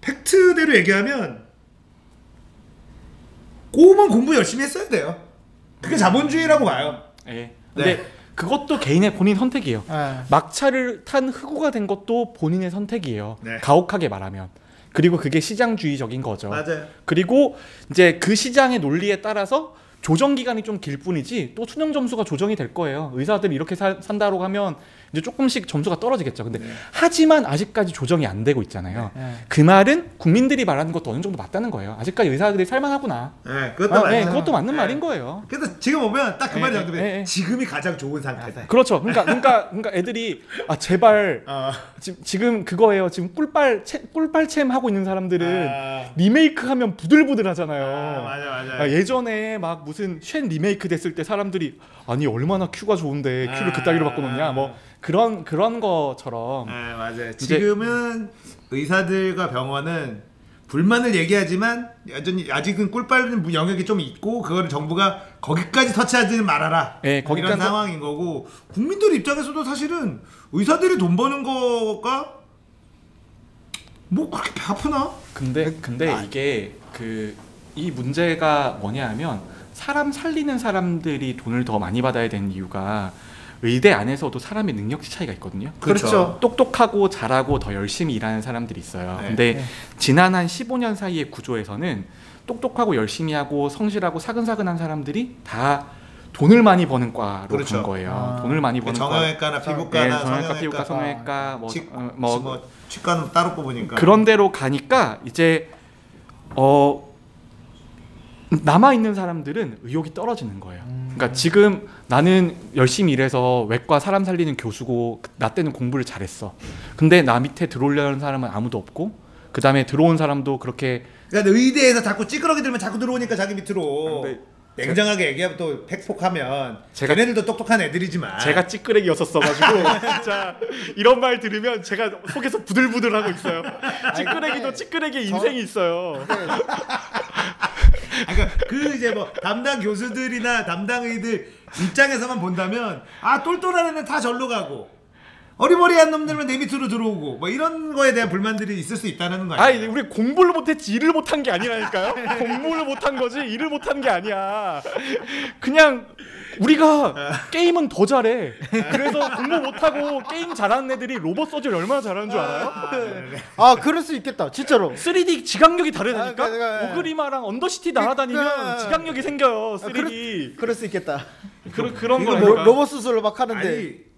팩트대로 얘기하면 꼬우면 공부 열심히 했어야 돼요. 그게 자본주의라고 봐요. 네. 근데 그것도 개인의 본인 선택이에요. 막차를 탄 흑우가 된 것도 본인의 선택이에요. 가혹하게 말하면. 그리고 그게 시장주의적인 거죠. 맞아요. 그리고 이제 그 시장의 논리에 따라서 조정 기간이 좀 길 뿐이지 또 수능 점수가 조정이 될 거예요. 의사들이 이렇게 산다고 하면 이제 조금씩 점수가 떨어지겠죠. 근데 하지만 아직까지 조정이 안 되고 있잖아요. 그 말은 국민들이 말하는 것도 어느 정도 맞다는 거예요. 아직까지 의사들이 살만하구나. 그것도 맞는 말인 거예요. 그래서 지금 보면 딱 그 말이 정답이에요. 지금이 가장 좋은 상태다. 그렇죠. 그러니까 애들이 제발 지금 그거예요. 지금 꿀빨챔 하고 있는 사람들은 리메이크하면 부들부들하잖아요. 맞아. 예전에 막 무슨 쉔 리메이크 됐을 때 사람들이 아니 얼마나 큐가 좋은데 큐를 그따위로 바꿔놓냐 뭐 그런 것처럼. 맞아요. 지금은 의사들과 병원은 불만을 얘기하지만 여전히 아직은 꿀빨 영역이 좀 있고 그거를 정부가 거기까지 터치하지는 말아라. 이런 상황인 거고 국민들 입장에서도 사실은 의사들이 돈 버는 거가 뭐 그렇게 배 아프나? 근데 이게 이 문제가 뭐냐하면 사람 살리는 사람들이 돈을 더 많이 받아야 되는 이유가 의대 안에서도 사람의 능력치 차이가 있거든요. 그렇죠. 똑똑하고 잘하고 더 열심히 일하는 사람들이 있어요. 네. 근데 네. 지난 한 15년 사이의 구조에서는 똑똑하고 열심히 하고 성실하고 사근사근한 사람들이 다 돈을 많이 버는 과로 그렇죠. 간 거예요. 아. 돈을 많이 버는 과. 정형외과나 네, 피부과나 정형외과, 피부과, 성형외과, 뭐 치과는 따로 뽑으니까 그런 데로 가니까 이제 남아 있는 사람들은 의욕이 떨어지는 거예요. 그러니까 지금 나는 열심히 일해서 외과 사람 살리는 교수고 나 때는 공부를 잘했어. 근데 나 밑에 들어오려는 사람은 아무도 없고 그 다음에 들어온 사람도 그렇게 그러니까 의대에서 자꾸 찌끄러기 들면 자꾸 들어오니까 자기 밑으로 근데 냉정하게 얘기하면 또 팩폭하면 제가- 걔네들도 똑똑한 애들이지만 제가 찌끄레기였었어가지고 진짜 이런 말 들으면 제가 속에서 부들부들하고 있어요. 찌끄레기도 찌끄레기의 인생이 있어요. 그러니까 그 이제 뭐 담당 교수들이나 담당 의들 입장에서만 본다면 아 똘똘한 애는 다 절로 가고 어리버리한 놈들만 내 밑으로 들어오고 뭐 이런 거에 대한 불만들이 있을 수 있다는 거 아니 아니에요? 우리 공부를 못했지 일을 못한 게 아니라니까요. 공부를 못한 거지 일을 못한 게 아니야. 그냥 우리가 게임은 더 잘해. 그래서 공부 못하고 게임 잘하는 애들이 로봇 서지를 얼마나 잘하는 줄 알아요? 아 그럴 수 있겠다 진짜로. 3D 지각력이 다르다니까. 아, 그러니까, 오그리마랑 언더시티 날아다니면 그러니까. 지각력이 생겨요. 아, 3D. 그럴 수 있겠다. 그런 이거 거라니까. 뭐 로봇 수술을 막 하는데. 아니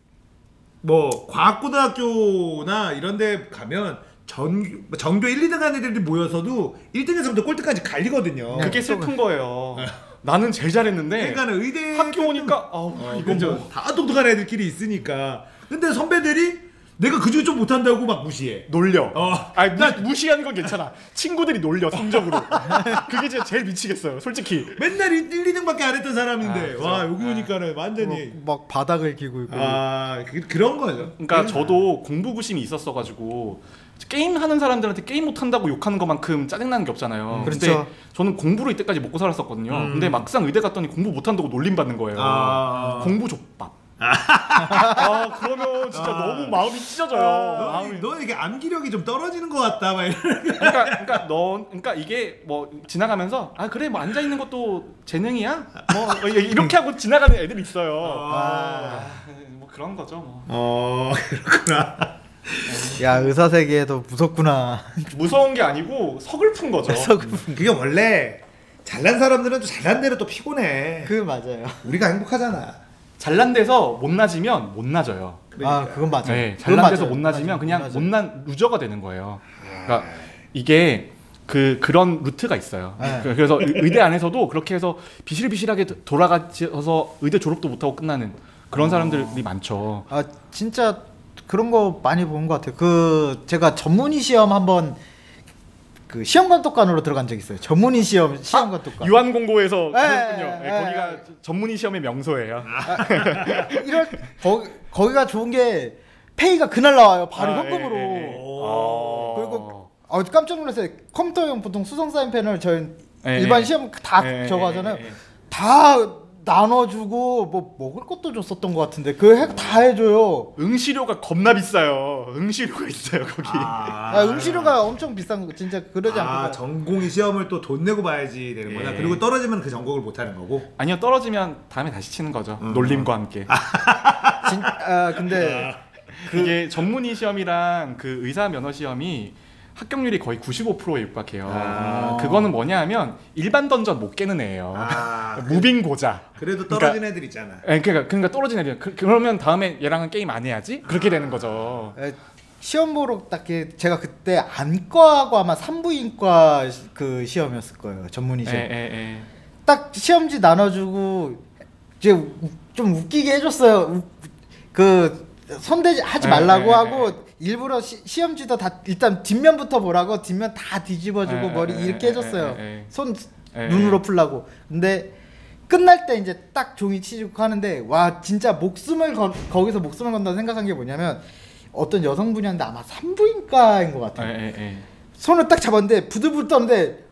뭐 과학고등학교나 이런 데 가면 전교 1, 2등 하는 애들이 모여서도 1등에서부터 꼴등까지 갈리거든요. 그게 슬픈 거예요. 나는 제일 잘했는데 그러니까 의대 학교 오니까 아우 이건 그죠. 뭐 다 똑똑한 애들끼리 있으니까. 근데 선배들이 내가 그중에 좀 못한다고 막 무시해. 놀려. 아니 나- 무시하는 건 괜찮아. 친구들이 놀려 성적으로. 그게 진짜 제일 미치겠어요. 솔직히. 맨날 1, 2등밖에 안 했던 사람인데 아, 그죠. 와 여기 오니까는 완전히 막 바닥을 기고 있고. 그런 거죠. 그러니까 저도 공부 부심이 있었어가지고 게임 하는 사람들한테 게임 못한다고 욕하는 것만큼 짜증나는 게 없잖아요. 근데 그렇죠. 저는 공부로 이때까지 먹고 살았었거든요. 근데 막상 의대 갔더니 공부 못한다고 놀림 받는 거예요. 공부 족밥. 그러면 진짜 너무 마음이 찢어져요. 마음이. 너 이게 암기력이 좀 떨어지는 것 같다 막 이런. 그러니까 이게 뭐 지나가면서 아 그래 뭐 앉아 있는 것도 재능이야 뭐 이렇게 하고 지나가는 애들이 있어요. 뭐 그런 거죠 뭐. 그렇구나. 야 의사 세계에도 무섭구나. 무서운 게 아니고 서글픈 거죠. 그게 원래 잘난 사람들은 또 잘난 대로 또 피곤해. 그 맞아요. 우리가 행복하잖아. 잘난 데서 못 나지면 못 나져요. 아 그건 맞아요. 네, 그건 잘난 데서 맞아요. 못 나지면 그냥 맞아요. 못난 루저가 되는 거예요. 그러니까 이게 그런 루트가 있어요. 네. 그래서 의대 안에서도 그렇게 해서 비실비실하게 돌아가서 의대 졸업도 못하고 끝나는 그런 사람들이 많죠. 아 진짜 그런 거 많이 본 것 같아요. 그 제가 전문의 시험 한번 그 시험 감독관으로 들어간 적 있어요. 전문의 시험 감독관. 유한공고에서 네, 그랬군요. 네, 거기가 네. 전문의 시험의 명소예요. 이럴 거기가 좋은 게 페이가 그날 나와요. 바로 아, 현금으로. 예, 예, 예. 그리고 깜짝 놀랐어요. 컴퓨터용 보통 수성 사인펜을 저희 예, 일반 예. 시험 다 예, 저거 예, 하잖아요. 예, 예. 다 나눠주고 뭐 먹을 것도 줬었던 것 같은데 다 해줘요. 응시료가 겁나 비싸요. 응시료가 있어요 거기. 응시료가 엄청 비싼 거 진짜 그러지 않고. 전공의 시험을 또 돈 내고 봐야지 되는구나. 예. 그리고 떨어지면 그 전공을 못 하는 거고. 아니요 떨어지면 다음에 다시 치는 거죠. 놀림과 함께. 근데 이게 전문의 시험이랑 그 의사 면허 시험이 합격률이 거의 95%에 육박해요. 그거는 뭐냐 하면 일반 던전 못 깨는 애예요. 무빙 고자. 그래도 떨어진 애들 있잖아. 그러니까 떨어진 애들. 그러면 다음에 얘랑은 게임 안 해야지. 그렇게 되는 거죠. 시험 보러 딱 제가 그때 안과하고 아마 산부인과 그 시험이었을 거예요. 전문의 시험. 딱 시험지 나눠주고 이제 좀 웃기게 해줬어요. 그 손대지 하지 말라고 하고 일부러 시험지도 다 일단 뒷면부터 보라고 뒷면 다 뒤집어주고 머리 이렇게 해줬어요. 손 눈으로 풀라고. 근데 끝날 때 이제 딱 종이 치고 하는데 와 진짜 거기서 목숨을 건다 생각한 게 뭐냐면 어떤 여성분이었는데 아마 산부인과인 것 같아요. 손을 딱 잡았는데 부들부들 떠는데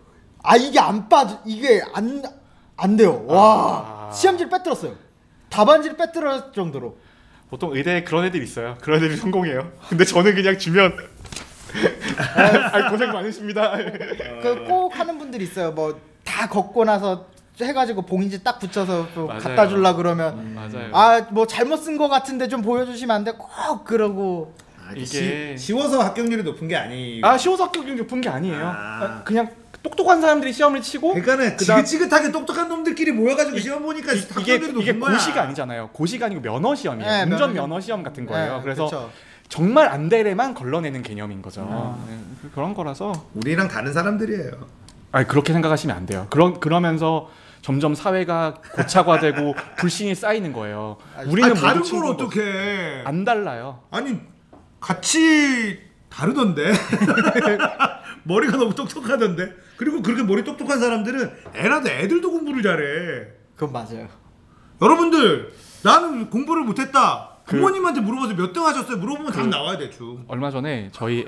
이게 안 빠져 이게 안 돼요. 와 시험지를 빼뜨렸어요. 답안지를 빼뜨릴 정도로. 보통 의대에 그런 애들 있어요. 그런 애들이 성공해요. 근데 저는 그냥 주면 아, 고생 많으십니다. 그 꼭 하는 분들이 있어요. 뭐 다 걷고 나서 해가지고 봉인지 딱 붙여서 또 맞아요. 갖다 주려 그러면 맞아요. 아 뭐 잘못 쓴 거 같은데 좀 보여주시면 안 돼? 꼭 그러고 이게 쉬워서 합격률이 높은 게 아니고. 쉬워서 합격이 높은 게 아니에요. 아. 그냥 똑똑한 사람들이 시험을 치고 그러니까는 그다음- 지긋지긋하게 똑똑한 놈들끼리 모여가지고 시험 보니까 이게 합격률이 높은 거야. 고시가 아니잖아요. 고시가 아니고 면허 시험이에요. 네, 운전 면허- 면허 시험 같은 거예요. 네, 그래서 그쵸. 정말 안 되래만 걸러내는 개념인 거죠. 네, 그런 거라서 우리랑 다른 사람들이에요. 그렇게 생각하시면 안 돼요. 그러면서 점점 사회가 고착화되고 불신이 쌓이는 거예요. 우리는 다른 모두 걸 친구고 어떻게? 안 달라요. 아니 같이 다르던데. 머리가 너무 똑똑하던데. 그리고 그렇게 머리 똑똑한 사람들은 애라도 애들도 공부를 잘해. 그건 맞아요. 여러분들 나는 공부를 못했다. 부모님한테 물어봐서 몇 등 하셨어요? 물어보면 답 나와야 대충. 얼마 전에 저희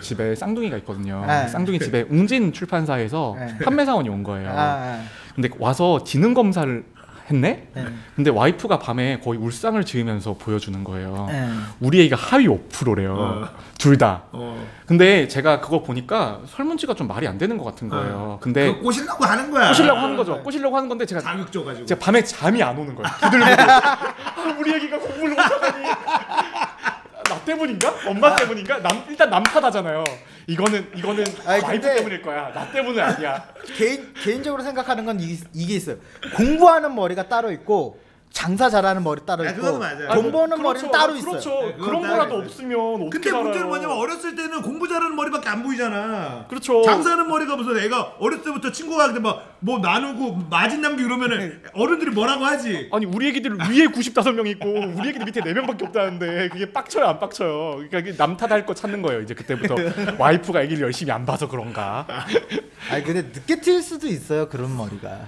집에 쌍둥이가 있거든요. 네. 쌍둥이 집에 웅진 출판사에서 네. 판매사원이 온 거예요. 아, 근데 와서 지능 검사를 했네? 네. 근데 와이프가 밤에 거의 울상을 지으면서 보여주는 거예요. 네. 우리 애기가 하위 5%래요. 둘 다. 근데 제가 그거 보니까 설문지가 좀 말이 안 되는 것 같은 거예요. 근데 그거 꼬시려고 하는 거야. 꼬시려고 하는 거죠. 꼬시려고 하는 건데 제가 자극 줘가지고. 밤에 잠이 안 오는 거예요. 부들부들. 우리 애기가 공부를 못하다니. 나 때문인가? 엄마 때문인가? 일단 남 탓하잖아요. 이거는 아니, 와이프 근데- 때문일 거야. 나 때문은 아니야. 개인적으로 생각하는 건 이게 있어요. 공부하는 머리가 따로 있고 장사 잘하는 머리 따로 아, 있고 그건 맞아요. 돈 버는 그렇죠. 머리는 따로 있어요. 그렇죠. 네, 그건 그런 따로 거라도 있어요. 없으면 어떻게 근데 문제는 살아요? 뭐냐면 어렸을 때는 공부 잘하는 머리밖에 안 보이잖아. 그렇죠. 장사하는 머리가 무슨 애가 어렸을 때부터 친구가 근데 뭐 나누고 마진 남기고 이러면은 어른들이 뭐라고 하지. 아니 우리 애기들 위에 95명 있고 우리 애기들 밑에 4명밖에 없다는데 그게 빡쳐요 안 빡쳐요? 그러니까 이게 남 탓할 거 찾는 거예요. 이제 그때부터 와이프가 애기를 열심히 안 봐서 그런가. 아니 근데 늦게 튈 수도 있어요. 그런 머리가.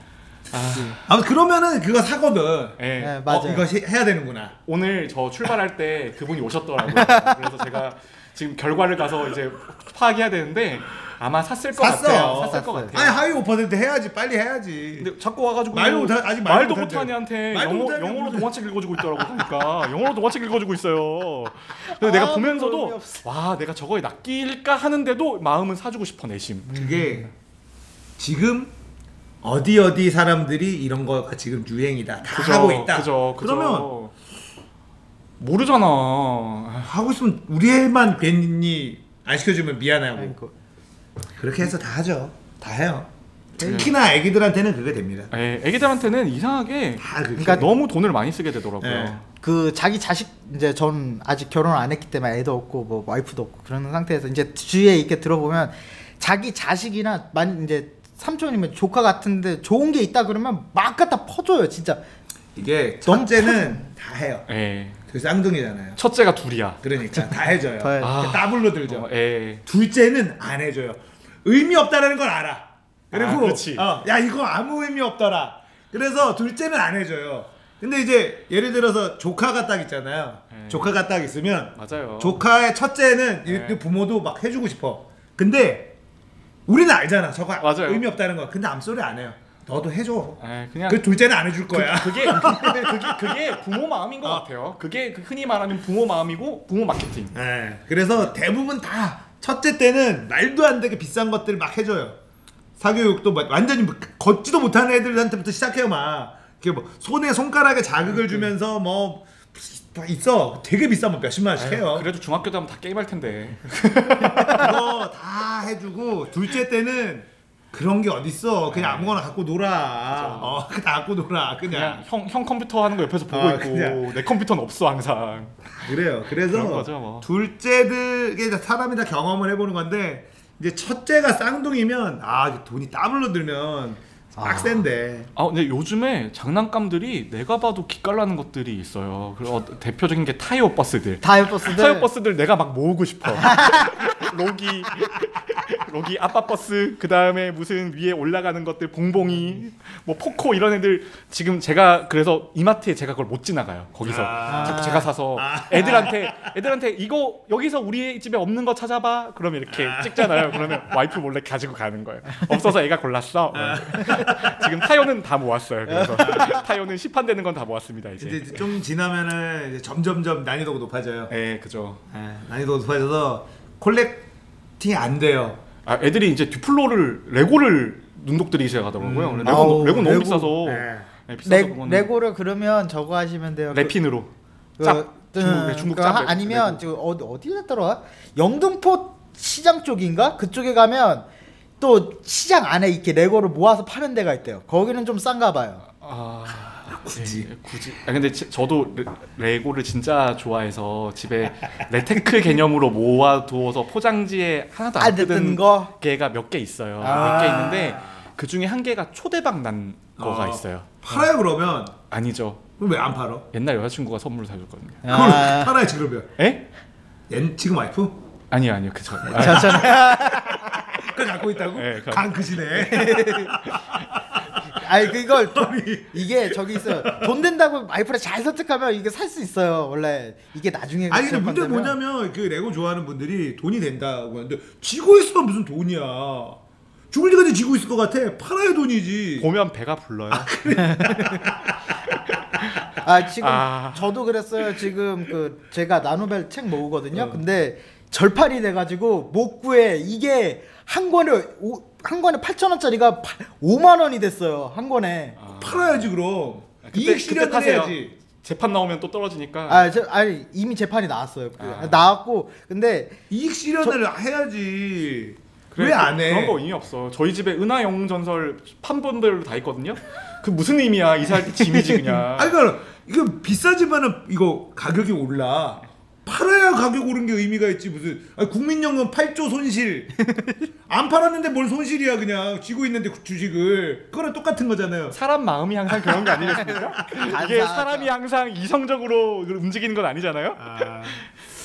아무튼 그러면은 그거 사거든. 예. 네, 맞아요. 이거 해야 되는구나. 오늘 저 출발할 때 그분이 오셨더라고요. 그래서 제가 지금 결과를 가서 이제 파악해야 되는데 아마 샀을 것 샀어. 같아요. 샀을 것 샀어요. 같아요. 아니 하위 5% 해야지. 빨리 해야지. 근데 자꾸 와가지고 말도 못하- 아직 말도 말도 못하는데. 못하냐한테 말도 못하는데 영어로 무슨- 동화책 읽어주고 있더라고. 그러니까 영어로 동화책 읽어주고 있어요. 그래서 내가 의미 보면서도 없어. 와 내가 저거에 낚일까 하는데도 마음은 사주고 싶어 내심. 그게 지금 어디 사람들이 이런 거가 지금 유행이다. 다 하고 있다. 그죠. 그러면 모르잖아. 하고 있으면 우리 애만 괜히 안 시켜주면 미안하고. 아니, 그- 그렇게 해서 다 하죠. 다 해요. 네. 특히나 애기들한테는 그게 됩니다. 애기들한테는 이상하게 다 그렇게. 그러니까 너무 돈을 많이 쓰게 되더라고요. 네. 그 자기 자식 이제 전 아직 결혼 안 했기 때문에 애도 없고 뭐 와이프도 없고 그런 상태에서 이제 주위에 이렇게 들어보면 자기 자식이나 만 이제 삼촌이면 조카 같은데 좋은 게 있다 그러면 막 갖다 퍼줘요 진짜. 이게 너무 첫째는 다 해요. 예. 그 쌍둥이잖아요. 첫째가 둘이야. 그러니까 다 해줘요. 더 해요. 아. 더블로 들죠. 예. 둘째는 안 해줘요. 의미 없다라는 걸 알아. 그리고 아, 그렇지. 야 이거 아무 의미 없더라. 그래서 둘째는 안 해줘요. 근데 이제 예를 들어서 조카가 딱 있잖아요. 네. 조카가 딱 있으면 맞아요. 조카의 첫째는 네. 이 부모도 막 해주고 싶어. 근데 우리는 알잖아. 저거 맞아요. 의미 없다는 거. 근데 암소리 안 해요. 너도 해줘. 그냥 그 둘째는 안 해줄 거야. 그게 부모 마음인 것 같아요. 그게 흔히 말하는 부모 마음이고 부모 마케팅. 네. 그래서 대부분 다 첫째 때는 말도 안 되게 비싼 것들을 막 해줘요. 사교육도 완전히 뭐 걷지도 못하는 애들한테부터 시작해요. 막 이렇게 뭐 손에 손가락에 자극을 주면서 뭐 있어. 되게 비싼 뭐 몇십만 원씩 해요. 그래도 중학교 때 하면 다 게임할 텐데. 그거 다 해주고 둘째 때는 그런 게 어딨어. 그냥 아무거나 갖고 놀아. 그냥 갖고 놀아. 그냥. 형 컴퓨터 하는 거 옆에서 보고 있고 그냥. 내 컴퓨터는 없어 항상. 그래요. 그런 그래서 거죠, 뭐. 둘째들 이게 사람이 다 경험을 해보는 건데 이제 첫째가 쌍둥이면 돈이 더블로 들면 빡센데. 근데 요즘에 장난감들이 내가 봐도 기깔나는 것들이 있어요. 그리고 대표적인 게 타이어 버스들. 타이어 버스들. 타이어 버스들 내가 막 모으고 싶어. 로기 아빠 버스, 그 다음에 무슨 위에 올라가는 것들 봉봉이, 뭐 포코 이런 애들 지금 제가 그래서 이마트에 제가 그걸 못 지나가요. 거기서 자꾸 제가 사서 애들한테 이거 여기서 우리 집에 없는 거 찾아봐. 그러면 이렇게 찍잖아요. 그러면 와이프 몰래 가지고 가는 거예요. 없어서 애가 골랐어. 지금 타이어는 다 모았어요. 그래서 타이어는 시판되는 건 다 모았습니다. 이제 이제. 좀 지나면은 이제 점점점 난이도가 높아져요. 네, 그죠. 난이도가 높아져서 안 돼요. 아, 애들이 이제 듀플로를 레고를 눈독들이 시작하더라고요. 레고 너무 비싸서. 네. 네, 비싸서 그거는 레고를 그러면 저거 하시면 돼요. 래핀으로. 그, 짭. 그, 중국 그, 짭 레고. 아니면 저 어디였더라? 영등포 시장 쪽인가? 그쪽에 가면 또 시장 안에 이렇게 레고를 모아서 파는 데가 있대요. 거기는 좀 싼가 봐요. 굳이. 굳이. 아 근데 저도 레고를 진짜 좋아해서 집에 레테크 개념으로 모아두어서 포장지에 하나도 안 뜯은 거? 개가 몇 개 있어요. 몇 개 있는데 그 중에 한 개가 초대박 난 거가 있어요. 팔아요 그러면? 아니죠. 그럼 왜 안 팔어? 옛날 여자친구가 선물을 사줬거든요. 그걸 팔아야지 그러면. 에? 지금 와이프? 아니요 그쵸. 그걸 갖고 있다고? 네, 강 크시네. 아니 그걸 이게 저기 있어요. 돈 된다고 와이프를 잘 설득하면 이게 살 수 있어요. 원래 이게 나중에. 아니 근데 문제 뭐냐면 그 레고 좋아하는 분들이 돈이 된다고 하는데 지고 있으면 무슨 돈이야. 죽을 때까지 지고 있을 것 같아. 팔아야 돈이지. 보면 배가 불러요. 지금 저도 그랬어요. 지금 그 제가 나노벨 책 모으거든요. 근데 절판이 돼가지고 못 구해. 이게 한 권에 8,000원짜리가 5만 원이 됐어요. 한 권에. 팔아야지 그럼. 그때 이익 실현을 타세요. 해야지. 재판 나오면 또 떨어지니까. 아니 이미 재판이 나왔어요. 나왔고 근데 이익 실현을 해야지. 그래, 왜 안 해? 그런 거 의미 없어. 저희 집에 은하 영웅 전설 판본별로 다 있거든요. 그 무슨 의미야? 이살 짐이지 그냥. 아니 그러니까 이거 비싸지만은 이거 가격이 올라. 팔아야 가격 오른 게 의미가 있지 무슨. 아니, 국민연금 8조 손실. 안 팔았는데 뭘 손실이야 그냥 쥐고 있는데 주식을. 그거랑 똑같은 거잖아요. 사람 마음이 항상 그런 거 아니겠습니까? 이게 사람이 항상 이성적으로 움직이는 건 아니잖아요.